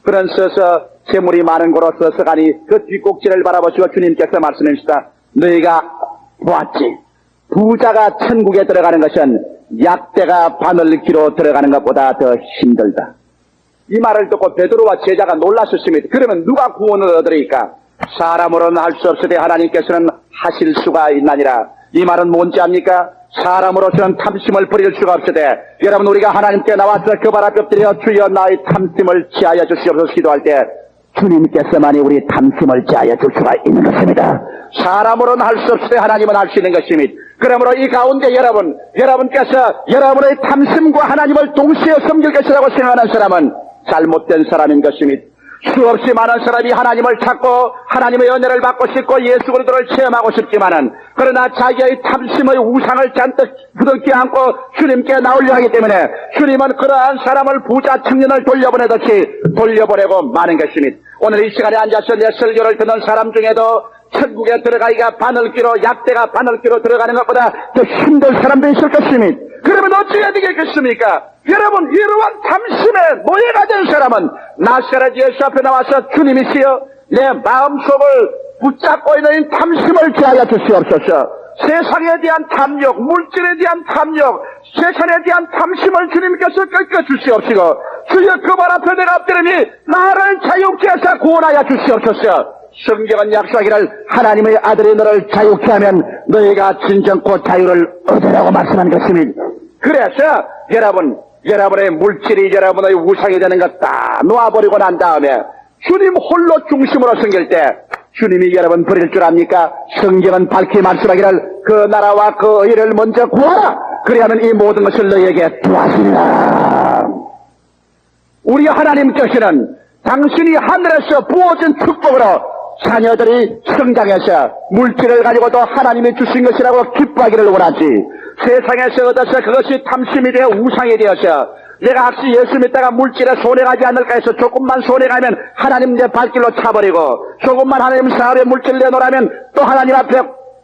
그는 서서 재물이 많은 곳으로 서서 가니 그 뒷꼭지를 바라보시고 주님께서 말씀하시다. 너희가 보았지. 부자가 천국에 들어가는 것은 약대가 바늘기로 들어가는 것보다 더 힘들다. 이 말을 듣고 베드로와 제자가 놀랐었습니다. 그러면 누가 구원을 얻으리까? 사람으로는 할 수 없으되 하나님께서는 하실 수가 있나니라. 이 말은 뭔지 압니까? 사람으로서는 탐심을 버릴 수가 없으되 여러분 우리가 하나님께 나와서 그 발 앞에 엎드려 주여 나의 탐심을 지하여 주시옵소서 기도할 때 주님께서만이 우리 탐심을 지하여 줄 수가 있는 것입니다. 사람으로는 할 수 없으되 하나님은 할 수 있는 것입니다. 그러므로 이 가운데 여러분께서 여러분의 탐심과 하나님을 동시에 섬길 것이라고 생각하는 사람은 잘못된 사람인 것입니다. 수없이 많은 사람이 하나님을 찾고 하나님의 은혜를 받고 싶고 예수 그리스도를 체험하고 싶지만은 그러나 자기의 탐심의 우상을 잔뜩 부둥켜 안고 주님께 나오려 하기 때문에 주님은 그러한 사람을 부자 청년을 돌려보내듯이 돌려보내고 마는 것입니다. 오늘 이 시간에 앉아서 내 설교를 듣는 사람 중에도 천국에 들어가기가 바늘기로 약대가 바늘기로 들어가는 것보다 더 힘든 사람도 있을 것입니다. 그러면 어찌해야 되겠습니까? 여러분 이러한 탐심에 노예가 된 사람은 나사렛 예수 앞에 나와서 주님이시여 내 마음속을 붙잡고 있는 탐심을 제하여 주시옵소서. 세상에 대한 탐욕, 물질에 대한 탐욕, 세상에 대한 탐심을 주님께서 꺾어 주시옵시고 주여 그 발 앞에 내가 엎드리니 나를 자유케 하사 구원하여 주시옵소서. 성경은 약속하기를 하나님의 아들이 너를 자유케 하면 너희가 진정코 자유를 얻으라고 말씀한 것입니다. 그래서 여러분의 물질이 여러분의 우상이 되는 것 다 놓아버리고 난 다음에 주님 홀로 중심으로 섬길 때 주님이 여러분 버릴 줄 압니까? 성경은 밝히 말씀하기를 그 나라와 그 의를 먼저 구하라. 그리하면 이 모든 것을 너희에게 도와주리라. 우리 하나님께서는 당신이 하늘에서 부어준 축복으로 자녀들이 성장해서 물질을 가지고도 하나님이 주신 것이라고 기뻐하기를 원하지, 세상에서 얻어서 그것이 탐심이 되어 우상이 되어서 내가 혹시 예수 믿다가 물질에 손해가지 않을까 해서 조금만 손해가면 하나님 내 발길로 차버리고, 조금만 하나님 사업에 물질 내놓으라면 또 하나님 앞에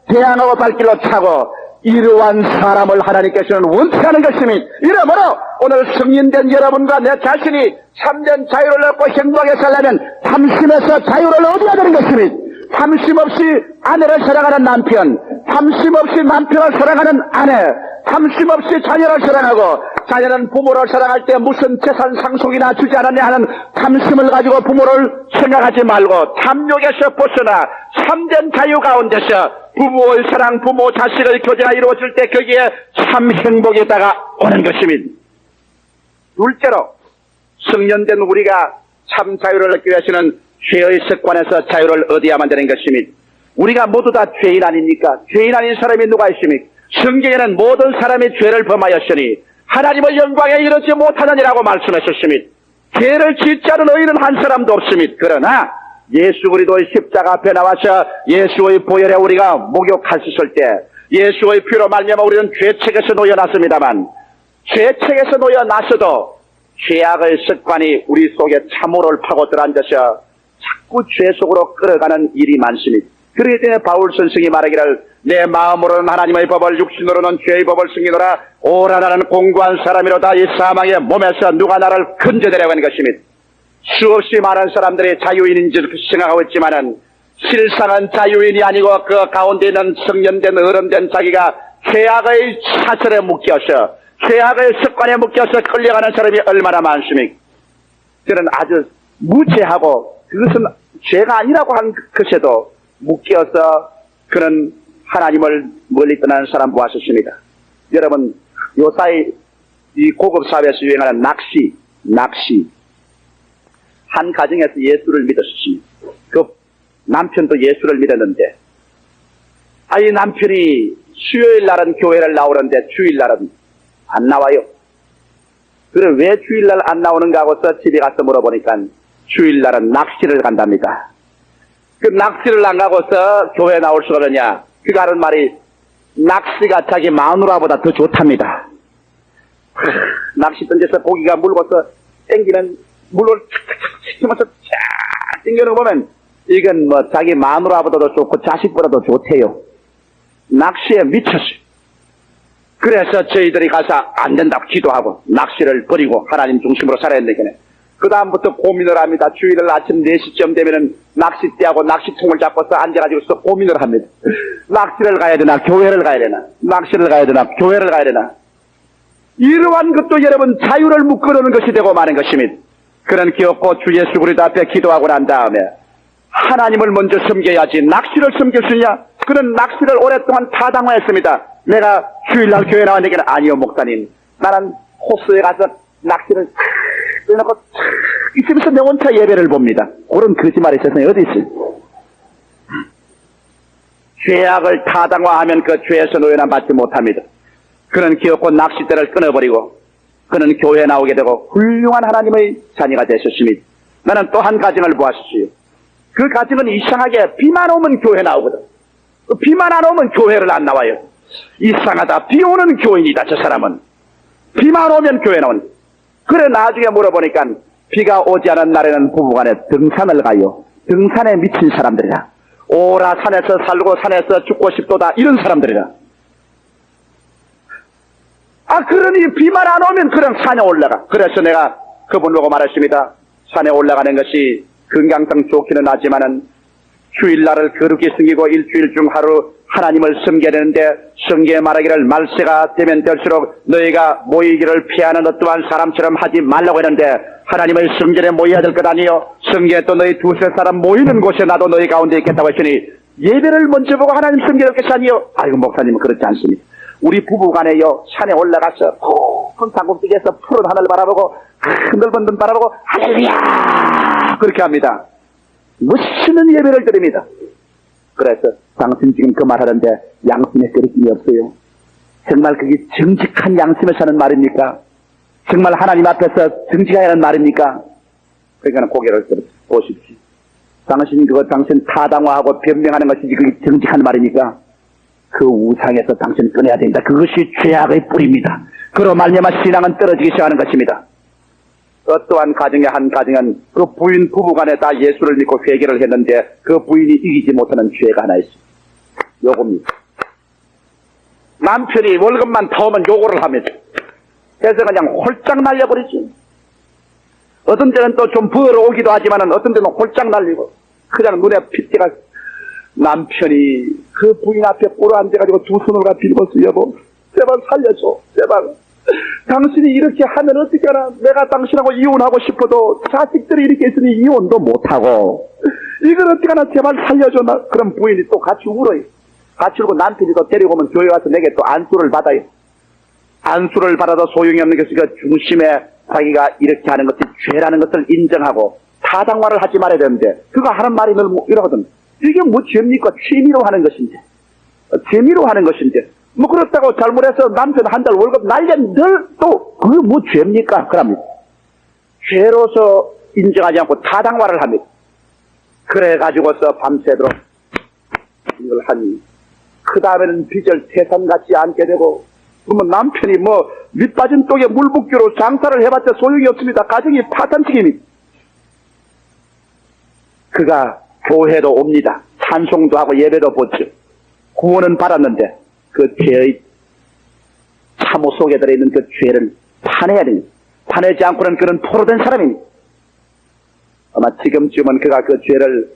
대항하고 발길로 차고, 이러한 사람을 하나님께서는 원치 않은 것이니, 이러므로 오늘 승인된 여러분과 내 자신이 참된 자유를 얻고 행복하게 살려면 탐심에서 자유를 얻어야 되는 것이니, 탐심 없이 아내를 사랑하는 남편, 탐심 없이 남편을 사랑하는 아내, 탐심 없이 자녀를 사랑하고, 자녀는 부모를 사랑할 때 무슨 재산 상속이나 주지 않았냐 하는 탐심을 가지고 부모를 생각하지 말고 탐욕에서 벗어나 참된 자유 가운데서 부모의 사랑, 부모 자식의 교제가 이루어질 때 거기에 참 행복이 다가오는 것입니다. 둘째로, 성년된 우리가 참 자유를 얻기 위해서는 죄의 습관에서 자유를 얻어야만 되는 것입니다. 우리가 모두 다 죄인 아닙니까? 죄인 아닌 사람이 누가 있습니까? 성경에는 모든 사람이 죄를 범하였으니 하나님의 영광에 이르지 못하느니라고 말씀하셨습니다. 죄를 짓지 않은 의인은 한 사람도 없습니다. 그러나 예수 그리스도의 십자가 앞에 나와서 예수의 보혈에 우리가 목욕하셨을 때 예수의 피로 말미암아 우리는 죄책에서 놓여났습니다만, 죄책에서 놓여났어도 죄악의 습관이 우리 속에 참호를 파고 들어앉아서 자꾸 죄 속으로 끌어가는 일이 많습니다. 그러기 때문에 바울 선생이 말하기를 내 마음으로는 하나님의 법을, 육신으로는 죄의 법을 승리노라. 오라 나는 공고한 사람이로다. 이 사망의 몸에서 누가 나를 건져내려고 하는 것입니다. 수없이 많은 사람들이 자유인인 줄 생각하고 있지만은 실상은 자유인이 아니고 그 가운데 있는 성년된 어른된 자기가 죄악의 사슬에 묶여서, 죄악의 습관에 묶여서 끌려가는 사람이 얼마나 많습니까? 저는 아주 무죄하고 그것은 죄가 아니라고 한 것에도 묶여서 그런 하나님을 멀리 떠나는 사람 보았습니다. 여러분, 요사이 이 고급 사회에서 유행하는 낚시. 한 가정에서 예수를 믿었습니다. 그 남편도 예수를 믿었는데, 이 남편이 수요일 날은 교회를 나오는데 주일날은 안 나와요. 그래, 왜 주일날 안 나오는가 하고서 집에 가서 물어보니까 주일날은 낚시를 간답니다. 그 낚시를 안 가고서 교회에 나올 수가 없느냐? 그가 하는 말이 낚시가 자기 마누라보다 더 좋답니다. 낚시 던져서 고기가 물고서 땡기는 물을 착착착 치면서 쫙 땡겨는 거 보면 이건 뭐 자기 마누라보다도 좋고 자식보다도 좋대요. 낚시에 미쳤어요. 그래서 저희들이 가서 안 된다고 기도하고 낚시를 버리고 하나님 중심으로 살아야 되겠네. 그 다음부터 고민을 합니다. 주일날 아침 4시쯤 되면은 낚싯대하고 낚시통을 잡고서 앉아가지고서 고민을 합니다. 낚시를 가야 되나, 교회를 가야 되나, 낚시를 가야 되나, 교회를 가야 되나. 이러한 것도 여러분 자유를 묶어놓는 것이 되고 마는 것입니다. 그런 기업고 주 예수 그리스도 앞에 기도하고 난 다음에 하나님을 먼저 섬겨야지 낚시를 섬길 수 있냐? 그는 낚시를 오랫동안 타당화했습니다. 내가 주일날 교회 나왔는데 아니요 목사님, 나는 호수에 가서 낚시를 그래놓고 있으면서 명원차 예배를 봅니다. 그런 거짓말이 세상에 어디 있어요? 죄악을 타당화하면 그 죄에서 노예나 받지 못합니다. 그는 기어코 낚싯대를 끊어버리고 그는 교회에 나오게 되고 훌륭한 하나님의 자녀가 되셨습니다. 나는 또 한 가정을 보았어요. 그 가정은 이상하게 비만 오면 교회 나오거든. 비만 안 오면 교회를 안 나와요. 이상하다. 비 오는 교인이다 저 사람은. 비만 오면 교회 나온. 그래 나중에 물어보니까 비가 오지 않은 날에는 부부간에 등산을 가요. 등산에 미친 사람들이라. 오라 산에서 살고 산에서 죽고 싶도다 이런 사람들이라. 그러니 비만 안 오면 그냥 산에 올라가. 그래서 내가 그분 보고 말했습니다. 산에 올라가는 것이 건강상 좋기는 하지만은 주일날을 거룩히 섬기고 일주일 중 하루 하나님을 섬겨야 되는데 성경에 말하기를 말세가 되면 될수록 너희가 모이기를 피하는 어떠한 사람처럼 하지 말라고 했는데 하나님의 성전에 모여야 될 것 아니요? 성경에 또 너희 두세 사람 모이는 곳에 나도 너희 가운데 있겠다고 했으니 예배를 먼저 보고 하나님 섬겨야 될 것이 아니요? 아이고 목사님은 그렇지 않습니다. 우리 부부간에요 산에 올라가서 큰 산꼭대기에서 푸른 하늘 바라보고 넓은 눈 바라보고 할렐루야 그렇게 합니다. 멋있는 예배를 드립니다. 그래서 당신 지금 그 말하는데 양심에 거리낌이 없어요. 정말 그게 정직한 양심을 사는 말입니까? 정말 하나님 앞에서 정직해야 하는 말입니까? 그러니까 고개를 들어 보십시오. 당신 타당화하고 변명하는 것이 그게 정직한 말입니까? 그 우상에서 당신 끊어야 된다. 그것이 죄악의 뿌리입니다. 그로 말미암아 신앙은 떨어지기 시작하는 것입니다. 어떠한 가정의 한 가정은 그 부인 부부간에 다 예수를 믿고 회개를 했는데 그 부인이 이기지 못하는 죄가 하나 있습니다. 요겁니다. 남편이 월급만 타오면 요거를 합니다. 그래서 그냥 홀짝 날려버리지. 어떤 때는 또 좀 벌어오기도 하지만은 어떤 때는 홀짝 날리고 그냥 눈에 핏대가 남편이 그 부인 앞에 꿇어 앉아가지고 두 손을 가 빌고서 여보 제발 살려줘 제발 당신이 이렇게 하면 어떻게 하나 내가 당신하고 이혼하고 싶어도 자식들이 이렇게 있으니 이혼도 못하고 이걸 어떻게 하나 제발 살려줘. 그럼 부인이 또 같이 울어요. 같이 울고 남편이 또 데리고 오면 교회 와서 내게 또 안수를 받아요. 안수를 받아도 소용이 없는 것이 그 중심에 자기가 이렇게 하는 것이 죄라는 것을 인정하고 타당화를 하지 말아야 되는데 그가 하는 말이 늘 이러거든. 이게 뭐 죄입니까? 취미로 하는 것인데 재미로 하는 것인데 뭐 그렇다고 잘못해서 남편 한 달 월급 날려 늘 또 그게 뭐 죄입니까? 그럽니다. 죄로서 인정하지 않고 타당화를 합니다. 그래가지고서 밤새도록 이걸 하니 그 다음에는 빚을 태산같이 안게 되고 그러면 남편이 뭐 밑빠진 쪽에 물 붓기로 장사를 해봤자 소용이 없습니다. 가정이 파탄치기입니다. 그가 교회도 옵니다. 찬송도 하고 예배도 보죠. 구원은 받았는데 그 죄의 참호 속에 들어있는 그 죄를 파내야 됩니다. 파내지 않고는 그는 포로된 사람입니다. 아마 지금쯤은 그가 그 죄를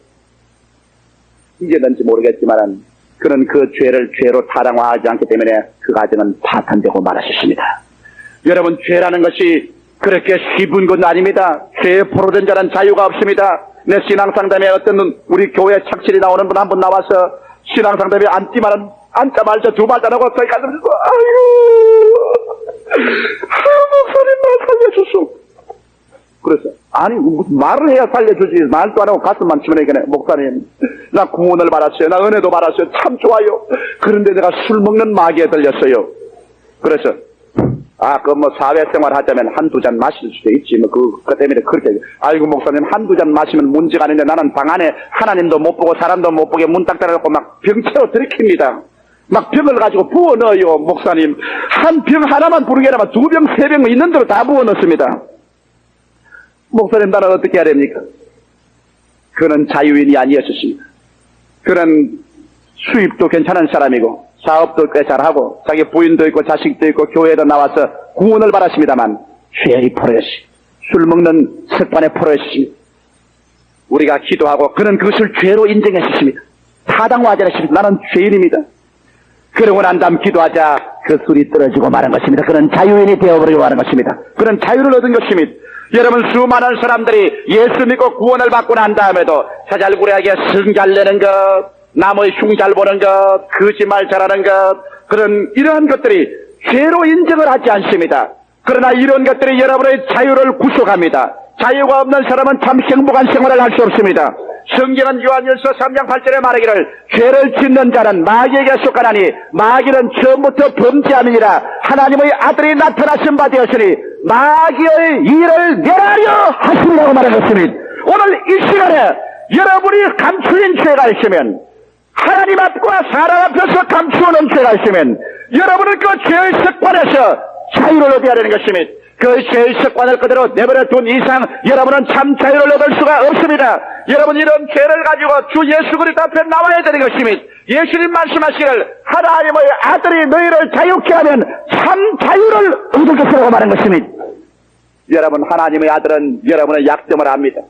잊었는지 모르겠지만 그는 그 죄를 죄로 타당화하지 않기 때문에 그 가정은 파탄되고 말았습니다. 여러분 죄라는 것이 그렇게 쉬운 건 아닙니다. 죄에 포로된 자는 자유가 없습니다. 내 신앙상담에 어떤 우리 교회 착실히 나오는 분 한 분 나와서 신앙상담에 앉지만은 앉자마자 두 말도 안 하고 저희 가슴에서 목사님 나 살려주소. 그래서 아니 무슨 말을 해야 살려주지 말도 안 하고 가슴만 치면 이게 목사님 나 구원을 받았어요. 나 은혜도 받았어요. 참 좋아요. 그런데 내가 술 먹는 마귀에 들렸어요. 그래서 그 뭐 사회생활 하자면 한두 잔 마실 수도 있지 뭐 그것 때문에 그렇게 아이고 목사님 한두 잔 마시면 문제가 아닌데 나는 방 안에 하나님도 못 보고 사람도 못 보게 문 딱 닫아놓고 막 병채로 들이킵니다. 막 병을 가지고 부어 넣어요. 목사님 한 병 하나만 부르게 하면 두 병 세 병 있는 대로 다 부어 넣습니다. 목사님 나는 어떻게 해야 됩니까? 그는 자유인이 아니었습니다. 그는 수입도 괜찮은 사람이고 사업도 꽤 잘하고 자기 부인도 있고 자식도 있고 교회도 나와서 구원을 받았습니다만 죄의 포로였습니다. 술 먹는 습관의 포로였습니다. 우리가 기도하고 그는 그것을 죄로 인정했습니다. 타당화하지 않았습니다. 나는 죄인입니다. 그러고 난 다음 기도하자 그 술이 떨어지고 마는 것입니다. 그는 자유인이 되어버리고 마는 것입니다. 그는 자유를 얻은 것입니다. 여러분 수많은 사람들이 예수 믿고 구원을 받고 난 다음에도 사잘구레하게 성잘 내는 것 남의 흉잘 보는 것 거짓말 잘하는 것 그런 이러한 것들이 죄로 인정을 하지 않습니다. 그러나 이런 것들이 여러분의 자유를 구속합니다. 자유가 없는 사람은 참 행복한 생활을 할 수 없습니다. 성경은 요한일서 3장 8절에 말하기를 죄를 짓는 자는 마귀에게 속하나니 마귀는 처음부터 범죄함이니라 하나님의 아들이 나타나신 바 되었으니 마귀의 일을 멸하려 하시려고 말하셨습니다. 오늘 이 시간에 여러분이 감추인 죄가 있으면 하나님 앞과 사람 앞에서 감추어놓은 죄가 있으면 여러분은 그 죄의 습관에서 자유를 얻어야 되는 것입니다. 그 죄의 습관을 그대로 내버려 둔 이상 여러분은 참 자유를 얻을 수가 없습니다. 여러분 이런 죄를 가지고 주 예수 그리스도 앞에 나와야 되는 것입니다. 예수님 말씀하시기를 하나님의 아들이 너희를 자유케 하면 참 자유를 얻을 것이라고 말한 것입니다. 여러분 하나님의 아들은 여러분의 약점을 압니다.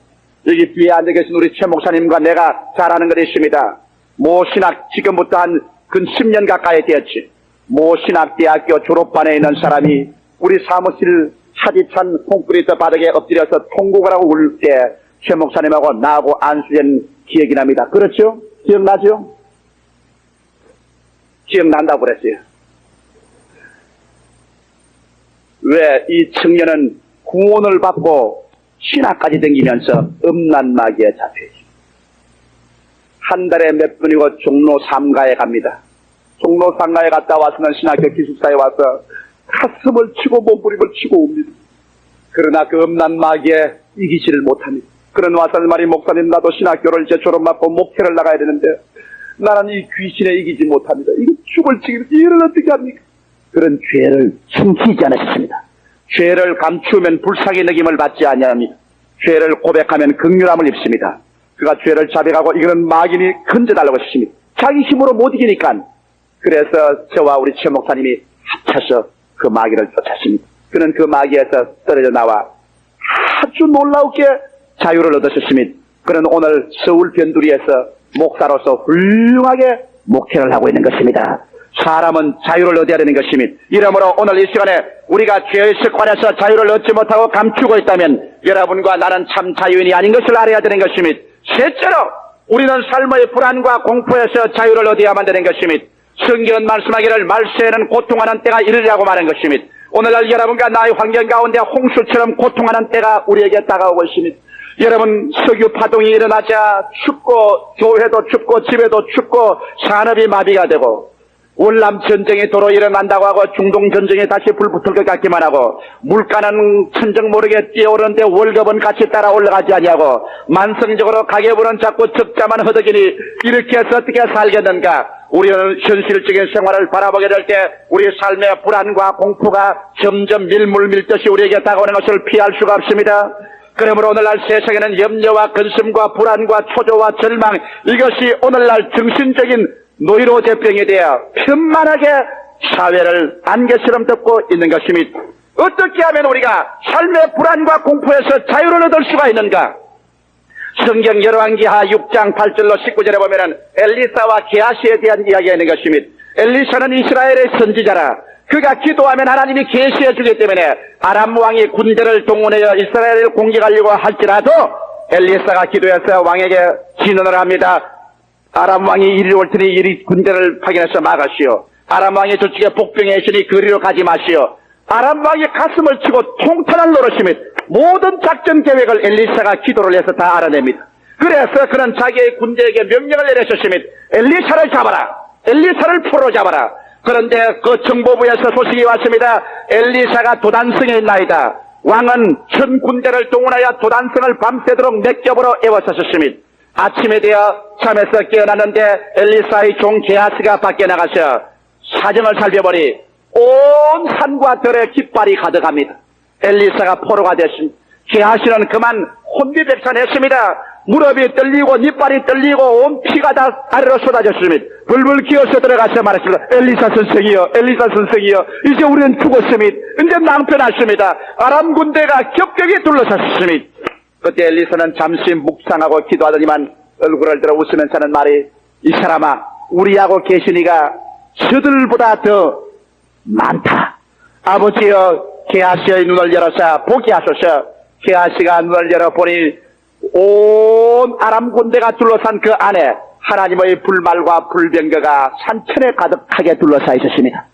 여기 뒤에 앉아 계신 우리 최 목사님과 내가 잘 아는 것이 있습니다. 모신학 지금부터 한 근 10년 가까이 되었지. 모신학대학교 졸업반에 있는 사람이 우리 사무실 차디찬 콘크리트 바닥에 엎드려서 통곡을 하고 울 때 최 목사님하고 나하고 안수된 기억이 납니다. 그렇죠? 기억나죠? 기억난다고 그랬어요. 왜 이 청년은 구원을 받고 신학까지 댕기면서 음란마귀에 잡혀있죠. 한 달에 몇 번이고 종로 3가에 갑니다. 종로 상가에 갔다 와서는 신학교 기숙사에 와서 가슴을 치고 몸부림을 치고 옵니다. 그러나 그 음란 마귀에 이기지를 못합니다. 그런 와서 말이 목사님 나도 신학교를 이제 졸업받고 목회를 나가야 되는데 나는 이 귀신에 이기지 못합니다. 이거 죽을 지금 이를 어떻게 합니까? 그런 죄를 숨기지 않으셨습니다. 죄를 감추면 불쌍히 느낌을 받지 아니합니다. 죄를 고백하면 긍휼함을 입습니다. 그가 죄를 자백하고 이거는 마귀니 건져달라고 하십니다. 자기 힘으로 못 이기니까. 그래서 저와 우리 최 목사님이 합쳐서 그 마귀를 쫓았습니다. 그는 그 마귀에서 떨어져 나와 아주 놀라우게 자유를 얻으셨습니다. 그는 오늘 서울 변두리에서 목사로서 훌륭하게 목회를 하고 있는 것입니다. 사람은 자유를 얻어야 되는 것입니다. 이러므로 오늘 이 시간에 우리가 죄의 습관에서 자유를 얻지 못하고 감추고 있다면 여러분과 나는 참 자유인이 아닌 것을 알아야 되는 것입니다. 셋째로 우리는 삶의 불안과 공포에서 자유를 얻어야만 되는 것입니다. 성경은 말씀하기를 말세에는 고통하는 때가 이르리라고 말한 것입니다. 오늘날 여러분과 나의 환경 가운데 홍수처럼 고통하는 때가 우리에게 다가오고 있습니다. 여러분, 석유 파동이 일어나자 춥고 교회도 춥고 집에도 춥고 산업이 마비가 되고 월남 전쟁이 도로 일어난다고 하고 중동 전쟁에 다시 불 붙을 것 같기만 하고 물가는 천정 모르게 뛰어오르는데 월급은 같이 따라 올라가지 아니하고 만성적으로 가계부는 자꾸 적자만 허덕이니 이렇게 해서 어떻게 살겠는가? 우리는 현실적인 생활을 바라보게 될 때 우리 삶의 불안과 공포가 점점 밀물 밀듯이 우리에게 다가오는 것을 피할 수가 없습니다. 그러므로 오늘날 세상에는 염려와 근심과 불안과 초조와 절망, 이것이 오늘날 정신적인 노이로제병에 대해 편만하게 사회를 안개처럼 덮고 있는 것입니다. 어떻게 하면 우리가 삶의 불안과 공포에서 자유를 얻을 수가 있는가? 성경 열왕기하 6장 8절로 19절에 보면은 엘리사와 게하시에 대한 이야기가 있는 것입니다. 엘리사는 이스라엘의 선지자라. 그가 기도하면 하나님이 계시해 주기 때문에 아람 왕이 군대를 동원하여 이스라엘을 공격하려고 할지라도 엘리사가 기도해서 왕에게 진언을 합니다. 아람 왕이 이리 올 테니 이리 군대를 파견해서 막으시오. 아람 왕이 저쪽에 복병에 있으니 그리로 가지 마시오. 아람 왕이 가슴을 치고 통탄을 노릇입니다. 모든 작전 계획을 엘리사가 기도를 해서 다 알아냅니다. 그래서 그는 자기의 군대에게 명령을 내리셨습니다. 엘리사를 잡아라. 엘리사를 포로 잡아라. 그런데 그 정보부에서 소식이 왔습니다. 엘리사가 도단성에 있나이다. 왕은 전 군대를 동원하여 도단성을 밤새도록 몇 겹으로 에워싸셨습니다. 아침에 되어 잠에서 깨어났는데 엘리사의 종 게하시가 밖에 나가서 사정을 살펴보니 온 산과 들에 깃발이 가득합니다. 엘리사가 포로가 됐습니다. 게하시는 그만 혼비백산했습니다. 무릎이 떨리고 니빨이 떨리고 온 피가 다 아래로 쏟아졌습니다. 불불 기어서 들어가서 말했습니다. 엘리사 선생이여, 엘리사 선생이여, 이제 우리는 죽었습니다. 이제 낭패났습니다. 아람 군대가 격격히 둘러쌌습니다. 그때 엘리사는 잠시 묵상하고 기도하더니만 얼굴을 들어 웃으면서 하는 말이, 이 사람아, 우리하고 계시니가 저들보다 더 많다. 아버지여, 게하시의 눈을 열어서 보게 하소서. 게하시가 눈을 열어보니 온 아람 군대가 둘러싼 그 안에 하나님의 불말과 불병거가 산천에 가득하게 둘러싸 있었습니다.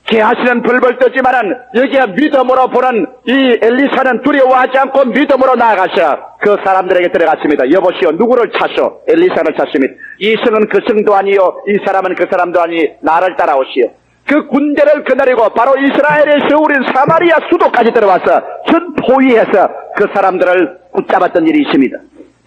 게하시는 벌벌 떠지만은 여기에 믿음으로 보는 이 엘리사는 두려워하지 않고 믿음으로 나아가서 그 사람들에게 들어갔습니다. 여보시오, 누구를 찾소? 엘리사를 찾습니다. 이 성은 그 성도 아니요, 이 사람은 그 사람도 아니, 나를 따라오시오. 그 군대를 거느리고 바로 이스라엘의 서울인 사마리아 수도까지 들어와서 전 포위해서 그 사람들을 붙잡았던 일이 있습니다.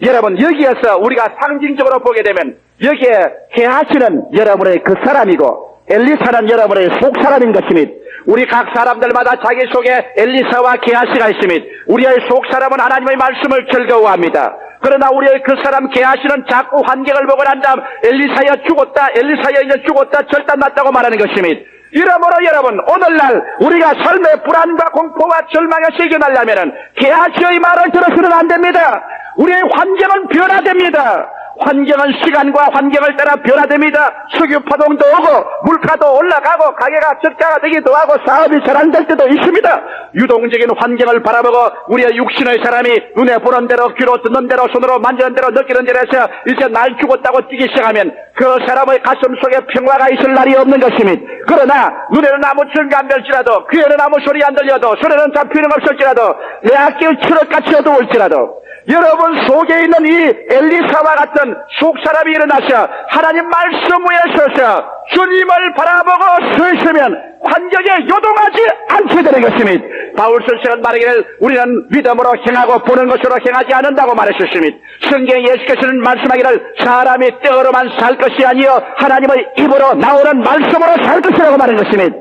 여러분, 여기에서 우리가 상징적으로 보게 되면 여기에 게하시는 여러분의 그 사람이고 엘리사는 여러분의 속 사람인 것입니다. 우리 각 사람들마다 자기 속에 엘리사와 게하시가 있습니다. 우리의 속 사람은 하나님의 말씀을 즐거워합니다. 그러나 우리의 그 사람 게하시는 자꾸 환경을 보고 난 다음 엘리사야 죽었다, 엘리사야 이제 죽었다, 절단났다고 말하는 것입니다. 이러므로 여러분, 오늘날 우리가 삶의 불안과 공포와 절망에서 이겨나려면 게하시의 말을 들어서는 안 됩니다. 우리의 환경은 변화됩니다. 환경은 시간과 환경을 따라 변화됩니다. 석유 파동도 오고 물가도 올라가고 가게가 적자가 되기도 하고 사업이 잘 안 될 때도 있습니다. 유동적인 환경을 바라보고 우리의 육신의 사람이 눈에 보는 대로, 귀로 듣는 대로, 손으로 만지는 대로, 느끼는 대로 해서 이제 날 죽었다고 뛰기 시작하면 그 사람의 가슴 속에 평화가 있을 날이 없는 것입니다. 그러나 눈에는 아무 증거 안 될지라도, 귀에는 아무 소리 안 들려도, 손에는 잡히는 없을지라도, 내 악기를 추럭같이 어두울지라도 여러분 속에 있는 이 엘리사와 같은 속사람이 일어나셔 하나님 말씀 위에 서서 주님을 바라보고 서 있으면 환경에 요동하지 않게 되는 것입니다. 바울 선생은 말하기를 우리는 믿음으로 행하고 보는 것으로 행하지 않는다고 말하셨습니다. 성경에 예수께서는 말씀하기를 사람이 떡으로만 살 것이 아니요 하나님의 입으로 나오는 말씀으로 살 것이라고 말한 것입니다.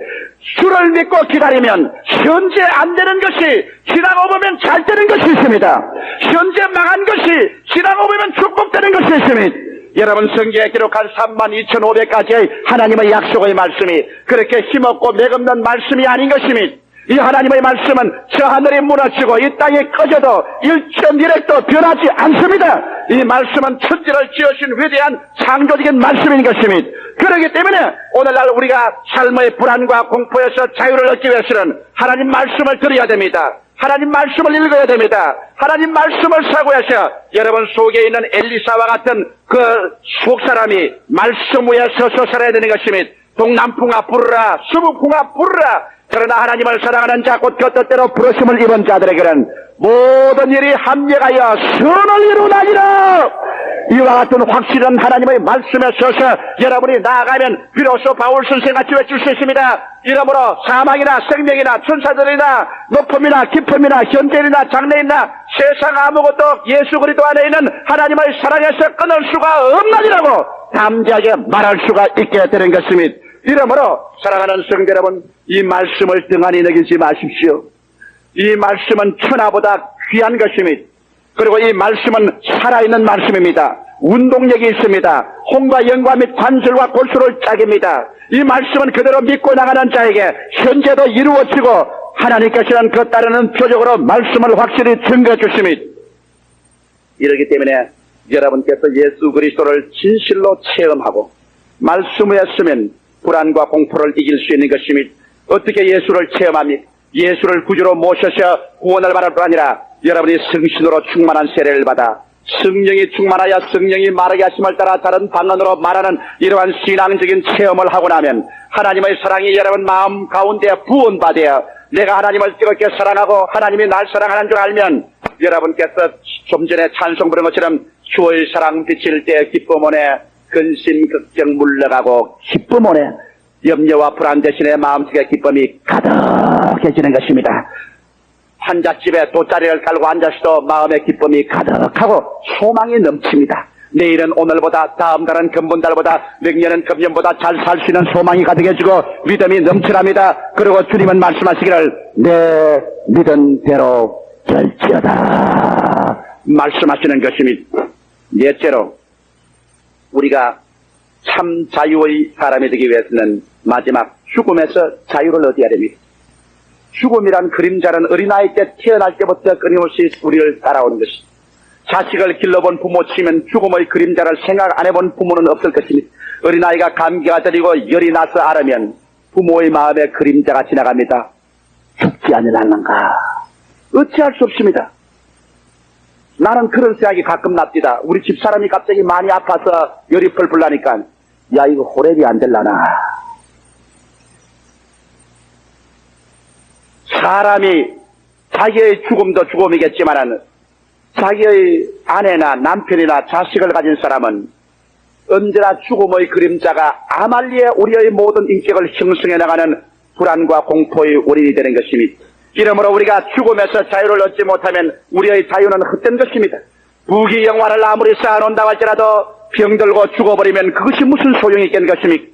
주를 믿고 기다리면 현재 안 되는 것이 지나고 보면 잘 되는 것이 있습니다. 현재 망한 것이 지나고 보면 축복되는 것이 있습니다. 여러분 성경에 기록한 32,500가지의 하나님의 약속의 말씀이 그렇게 힘없고 맥없는 말씀이 아닌 것입니다. 이 하나님의 말씀은 저 하늘이 무너지고 이 땅이 꺼져도 1.1핵도 변하지 않습니다. 이 말씀은 천지를 지으신 위대한 창조적인 말씀인 것입니다. 그렇기 때문에 오늘날 우리가 삶의 불안과 공포에서 자유를 얻기 위해서는 하나님 말씀을 들어야 됩니다. 하나님 말씀을 읽어야 됩니다. 하나님 말씀을 사고해서 여러분 속에 있는 엘리사와 같은 그 속사람이 말씀 위에 서서 살아야 되는 것입니다. 동남풍아 부르라 수북풍아 부르라. 그러나 하나님을 사랑하는 자 곧 그 뜻대로 부르심을 입은 자들에게는 모든 일이 합력하여 선을 이루나니라. 이와 같은 확실한 하나님의 말씀에 서서 여러분이 나아가면 비로소 바울 선생같이 외칠 수 있습니다. 이러므로 사망이나 생명이나 천사들이나 높음이나 깊음이나 현재이나 장래이나 세상 아무것도 예수 그리스도 안에 있는 하나님의 사랑에서 끊을 수가 없나니라고 담대하게 말할 수가 있게 되는 것입니다. 이러므로 사랑하는 성도 여러분, 이 말씀을 등한히 여기지 마십시오. 이 말씀은 천하보다 귀한 것입니다. 그리고 이 말씀은 살아있는 말씀입니다. 운동력이 있습니다. 홍과 영과 및 관절과 골수를 짜깁니다. 이 말씀은 그대로 믿고 나가는 자에게 현재도 이루어지고 하나님께서는 그 따르는 표적으로 말씀을 확실히 증거해 주십니다. 이러기 때문에 여러분께서 예수 그리스도를 진실로 체험하고 말씀에 쓰면 불안과 공포를 이길 수 있는 것입니다. 어떻게 예수를 체험합니까? 예수를 구주로 모셔서 구원을 받을 뿐 아니라 여러분이 성신으로 충만한 세례를 받아 성령이 충만하여 성령이 말하게 하심을 따라 다른 방언으로 말하는 이러한 신앙적인 체험을 하고 나면 하나님의 사랑이 여러분 마음 가운데 부은받아 내가 하나님을 뜨겁게 사랑하고 하나님이 날 사랑하는 줄 알면 여러분께서 좀 전에 찬송 부른 것처럼 주의 사랑 비칠 때 기쁨 오네 근심 걱정 물러가고 기쁨 오네 염려와 불안 대신에 마음속에 기쁨이 가득해지는 것입니다. 환자집에 돗자리를 깔고 앉아서도 마음의 기쁨이 가득하고 소망이 넘칩니다. 내일은 오늘보다 다음 달은 금분달보다 내년은 금년보다 잘 살 수 있는 소망이 가득해지고 믿음이 넘쳐납니다. 그리고 주님은 말씀하시기를 내 믿은 대로 될지어다 말씀하시는 것입니다. 넷째로 우리가 참 자유의 사람이 되기 위해서는 마지막 죽음에서 자유를 얻어야 됩니다. 죽음이란 그림자는 어린아이 때 태어날 때부터 끊임없이 우리를 따라오는 것입니다. 자식을 길러본 부모 치면 죽음의 그림자를 생각 안 해본 부모는 없을 것입니다. 어린아이가 감기가 들리고 열이 나서 앓으면 부모의 마음에 그림자가 지나갑니다. 죽지 않으려는가 어찌할 수 없습니다. 나는 그런 생각이 가끔 납니다. 우리 집사람이 갑자기 많이 아파서 열이 펄펄 나니까 야 이거 호랩이 안 될라나. 사람이 자기의 죽음도 죽음이겠지만 자기의 아내나 남편이나 자식을 가진 사람은 언제나 죽음의 그림자가 아말리에 우리의 모든 인격을 형성해 나가는 불안과 공포의 원인이 되는 것입니다. 이러므로 우리가 죽음에서 자유를 얻지 못하면 우리의 자유는 헛된 것입니다. 부귀 영화를 아무리 쌓아놓는다고 할지라도 병들고 죽어버리면 그것이 무슨 소용이 있겠는 것입니까?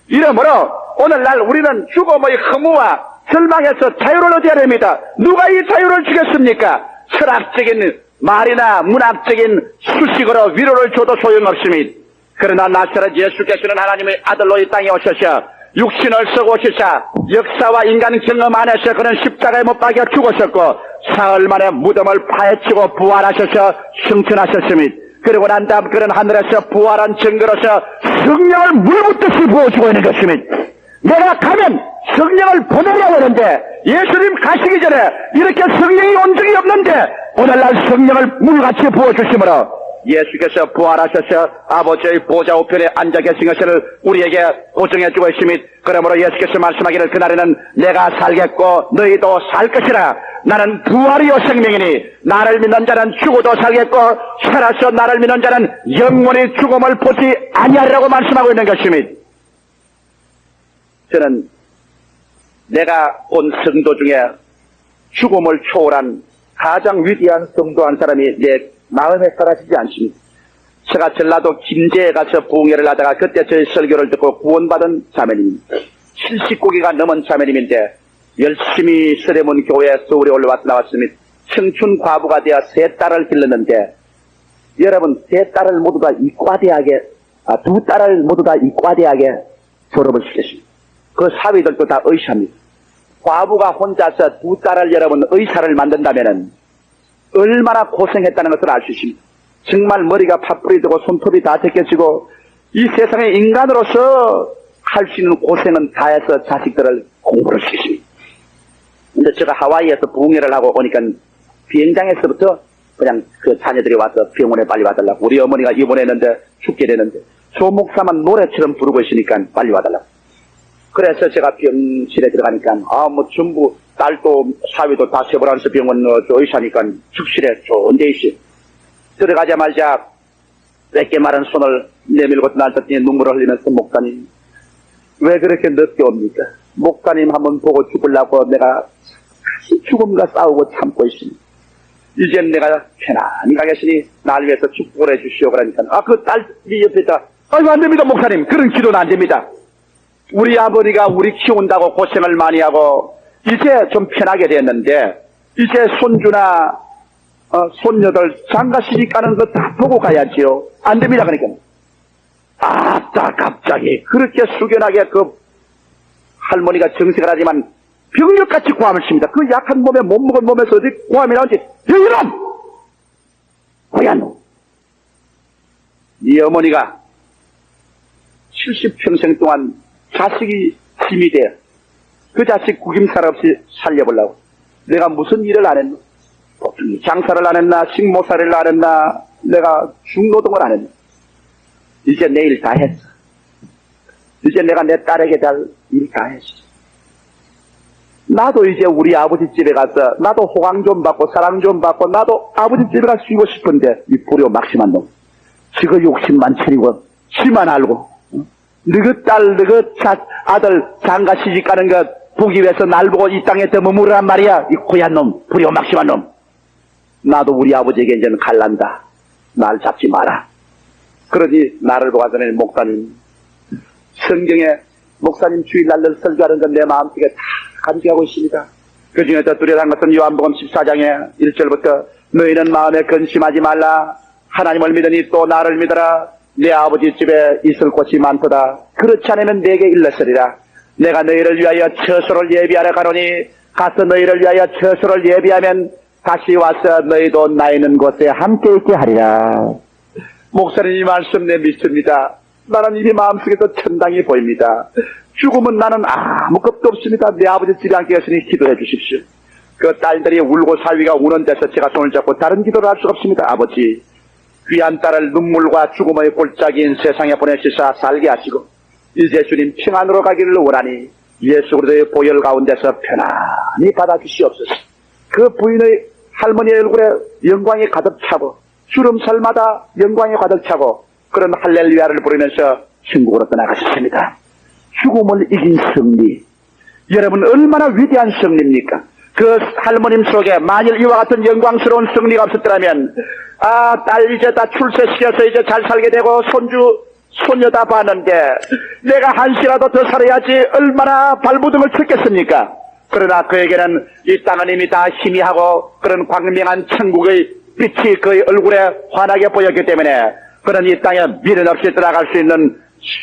이러므로 오늘날 우리는 죽음의 허무와 절망에서 자유를 얻어야 됩니다. 누가 이 자유를 주겠습니까? 철학적인 말이나 문학적인 수식으로 위로를 줘도 소용없습니다. 그러나 나사렛 예수께서는 하나님의 아들로 이 땅에 오셔서 육신을 쓰고 오시사 역사와 인간 경험 안에서 그는 십자가에 못 박혀 죽으셨고 사흘 만에 무덤을 파헤치고 부활하셔서 승천하셨습니다. 그리고 난 다음 그는 하늘에서 부활한 증거로서 성령을 물붓듯이 부어주고 있는 것입니다. 내가 가면 성령을 보내려고 하는데 예수님 가시기 전에 이렇게 성령이 온 적이 없는데 오늘날 성령을 물같이 부어주심으로 예수께서 부활하셔서 아버지의 보좌 우편에 앉아 계신 것을 우리에게 보증해 주고 있으니 그러므로 예수께서 말씀하기를 그날에는 내가 살겠고 너희도 살 것이라. 나는 부활이요 생명이니 나를 믿는 자는 죽어도 살겠고 살아서 나를 믿는 자는 영원히 죽음을 보지 아니하리라고 말씀하고 있는 것입니다. 저는 내가 본 성도 중에 죽음을 초월한 가장 위대한 성도 한 사람이 내 마음에 사라지지 않습니다. 제가 전라도 김제에 가서 부흥회를 하다가 그때 저희 설교를 듣고 구원받은 자매님입니다. 70고기가 넘은 자매님인데 열심히 서대문 교회 서울에 올라와서 나왔습니다. 청춘 과부가 되어 세 딸을 길렀는데 여러분 세 딸을 모두 다 이과대학에 두 딸을 모두 다 이과대학에 졸업을 시켰습니다. 그 사위들도 다 의사입니다. 과부가 혼자서 두 딸을 여러분 의사를 만든다면은 얼마나 고생했다는 것을 알 수 있습니다. 정말 머리가 팥불이 되고 손톱이 다 벗겨지고 이 세상에 인간으로서 할 수 있는 고생은 다 해서 자식들을 공부를 시켰습니다. 근데 제가 하와이에서 부흥회를 하고 오니까 비행장에서부터 그냥 그 자녀들이 와서 병원에 빨리 와달라고. 우리 어머니가 입원했는데 죽게 되는데 조 목사만 노래처럼 부르고 있으니까 빨리 와달라고. 그래서 제가 병실에 들어가니까 뭐 전부 딸도 사위도 다 세브란스 병원 의사니까 즉실에 좋은 데 있어. 들어가자마자 뺏게 마른 손을 내밀고 날떴더니 눈물을 흘리면서 목사님 왜 그렇게 늦게 옵니까? 목사님 한번 보고 죽으려고 내가 죽음과 싸우고 참고 있습니다. 이젠 내가 편안히 가겠으니 날 위해서 축복을 해주시오. 그러니까 그 딸이 옆에 있다. 아이고 안 됩니다 목사님. 그런 기도는 안 됩니다. 우리 아버지가 우리 키운다고 고생을 많이 하고 이제 좀 편하게 됐는데 이제 손주나 손녀들 장가 시집 가는 거 다 보고 가야지요. 안 됩니다. 그러니까 아따 갑자기 그렇게 숙연하게 그 할머니가 정색을 하지만 병력같이 고함을 칩니다. 그 약한 몸에 못 먹은 몸에서 어디 고함이 나오지. 여이놈! 고얀 놈! 이 어머니가 70평생 동안 자식이 힘이 돼. 그 자식 구김살 없이 살려보려고. 내가 무슨 일을 안 했나? 장사를 안 했나? 식모살이를 안 했나? 내가 중노동을 안 했나? 이제 내 일 다 했어. 이제 내가 내 딸에게 달 일 다 했어. 나도 이제 우리 아버지 집에 가서 나도 호강 좀 받고 사랑 좀 받고 나도 아버지 집에 가서 쉬고 싶은데 이 불효 막심한 놈. 지가 욕심만 차리고 지만 알고 너그 딸 너그 아들 장가 시집 가는 거 보기 위해서 날 보고 이 땅에 더 머무르란 말이야. 이 고얀 놈 불효 막심한 놈. 나도 우리 아버지에게 이제는 갈란다. 날 잡지 마라. 그러니 나를 보고 하더니 목사님 성경에 목사님 주일날을 설교하는 건 내 마음속에 다 간직하고 있습니다. 그 중에 더 뚜렷한 것은 요한복음 14장에 1절부터 너희는 마음에 근심하지 말라. 하나님을 믿으니 또 나를 믿어라. 내 아버지 집에 있을 곳이 많도다. 그렇지 않으면 내게 일렀으리라. 내가 너희를 위하여 처소를 예비하러 가노니 가서 너희를 위하여 처소를 예비하면 다시 와서 너희도 나 있는 곳에 함께 있게 하리라. 목사님 이 말씀 내 믿습니다. 나는 이미 마음속에서 천당이 보입니다. 죽음은 나는 아무것도 없습니다. 내 아버지 집에 함께 계시니 기도해 주십시오. 그 딸들이 울고 사위가 우는 데서 제가 손을 잡고 다른 기도를 할 수 없습니다. 아버지 귀한 딸을 눈물과 죽음의 골짜기인 세상에 보내시사 살게 하시고 이제 주님 평안으로 가기를 원하니 예수 그리스도의 보혈 가운데서 편안히 받아주시옵소서. 그 부인의 할머니의 얼굴에 영광이 가득 차고 주름살마다 영광이 가득 차고 그런 할렐루야를 부르면서 천국으로 떠나가셨습니다. 죽음을 이긴 승리. 여러분 얼마나 위대한 승리입니까? 그 할머님 속에 만일 이와 같은 영광스러운 승리가 없었더라면 딸 이제 다 출세시켜서 이제 잘 살게 되고 손주 소녀 다 봤는데 내가 한시라도 더 살아야지 얼마나 발부둥을 쳤겠습니까? 그러나 그에게는 이 땅은 이미 다 희미하고 그런 광명한 천국의 빛이 그의 얼굴에 환하게 보였기 때문에 그는 이 땅에 미련 없이 들어갈 수 있는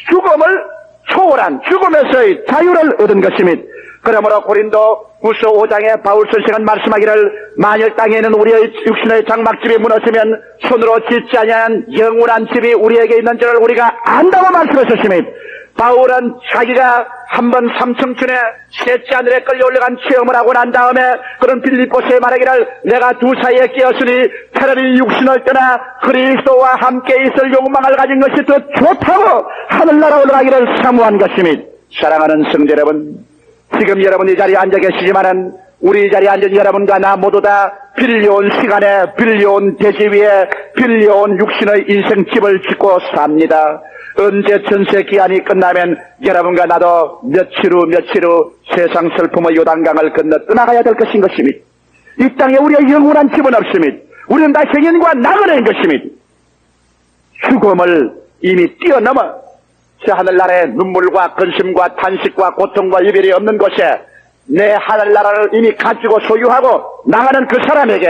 죽음을 초월한 죽음에서의 자유를 얻은 것입니다. 그러므로 고린도 후서 5장에 바울 선생은 말씀하기를 만일 땅에 있는 우리의 육신의 장막집이 무너지면 손으로 짓지 아니한 영원한 집이 우리에게 있는 줄을 우리가 안다고 말씀하셨습니다. 바울은 자기가 한번 삼청춘에 셋째 하늘에 끌려 올라간 체험을 하고 난 다음에 그런 빌립보서에 말하기를 내가 두 사이에 끼었으니 차라리 육신을 떠나 그리스도와 함께 있을 욕망을 가진 것이 더 좋다고 하늘나라 올라가기를 사모한 것입니다. 사랑하는 성도 여러분, 지금 여러분 이 자리에 앉아 계시지만은 우리 이 자리에 앉은 여러분과 나 모두 다 빌려온 시간에 빌려온 대지 위에 빌려온 육신의 인생집을 짓고 삽니다. 언제 전세 기한이 끝나면 여러분과 나도 며칠 후 세상 슬픔의 요단강을 건너 떠나가야 될 것인 것입니다. 이 땅에 우리의 영원한 집은 없습니다. 우리는 다 생연과 나그네인 것입니다. 죽음을 이미 뛰어넘어 저 하늘나라의 눈물과 근심과 탄식과 고통과 이별이 없는 곳에 내 하늘나라를 이미 가지고 소유하고 나가는 그 사람에게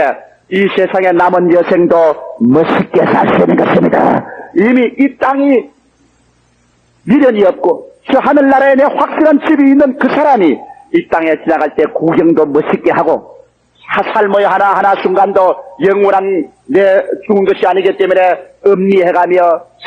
이 세상에 남은 여생도 멋있게 살 수 있는 것입니다. 이미 이 땅이 미련이 없고 저 하늘나라에 내 확실한 집이 있는 그 사람이 이 땅에 지나갈 때 구경도 멋있게 하고 삶의 하나하나 순간도 영원한 내 죽은 것이 아니기 때문에 음미해가며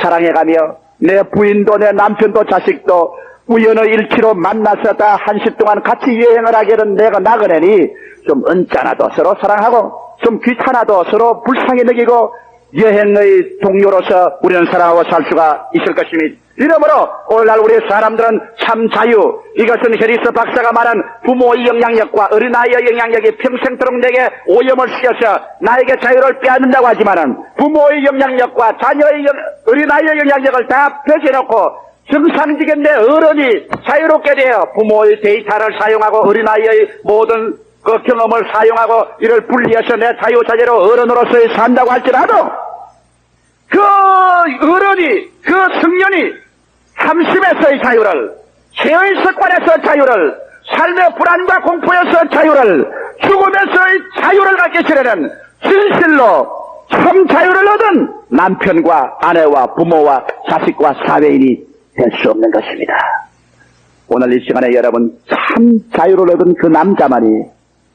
사랑해가며 내 부인도 내 남편도 자식도 우연의 일치로 만나서 다 한시 동안 같이 여행을 하기는 내가 나그네니 좀 언짢아도 서로 사랑하고 좀 귀찮아도 서로 불쌍히 여기고 여행의 동료로서 우리는 살아가고 살 수가 있을 것입니다. 이러므로 오늘날 우리 사람들은 참 자유, 이것은 해리스 박사가 말한 부모의 영향력과 어린아이의 영향력이 평생도록 내게 오염을 시켜서 나에게 자유를 빼앗는다고 하지만은 부모의 영향력과 자녀의 어린아이의 영향력을 다 폐지해놓고 정상적인 내 어른이 자유롭게 되어 부모의 데이터를 사용하고 어린아이의 모든 그 경험을 사용하고 이를 분리해서 내 자유자재로 어른으로서의 산다고 할지라도 그 어른이, 그 성년이 함심에서의 자유를, 죄의 습관에서 자유를, 삶의 불안과 공포에서 자유를, 죽음에서의 자유를 갖기 전에는 진실로 참 자유를 얻은 남편과 아내와 부모와 자식과 사회인이 될 수 없는 것입니다. 오늘 이 시간에 여러분 참 자유를 얻은 그 남자만이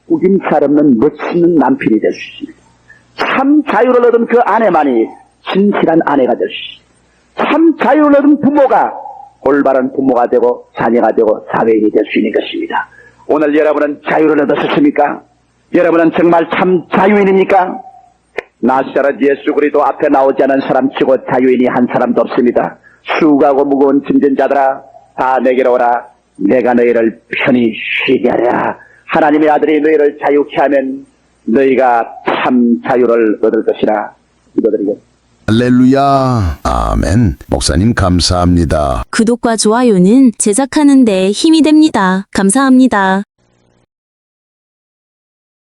우김살 없는 멋있는 남편이 될 수 있습니다. 참 자유를 얻은 그 아내만이 진실한 아내가 될 수 있습니다. 참 자유를 얻은 부모가 올바른 부모가 되고 자녀가 되고 사회인이 될 수 있는 것입니다. 오늘 여러분은 자유를 얻으셨습니까? 여러분은 정말 참 자유인입니까? 나사렛 예수 그리스도 앞에 나오지 않은 사람 치고 자유인이 한 사람도 없습니다. 수고하고 무거운 짐진 자들아 다 내게로 오라. 내가 너희를 편히 쉬게 하리라. 하나님의 아들이 너희를 자유케 하면 너희가 참 자유를 얻을 것이라. 기도드리겠습니다. 할렐루야. 아멘. 목사님 감사합니다. 구독과 좋아요는 제작하는 데 힘이 됩니다. 감사합니다.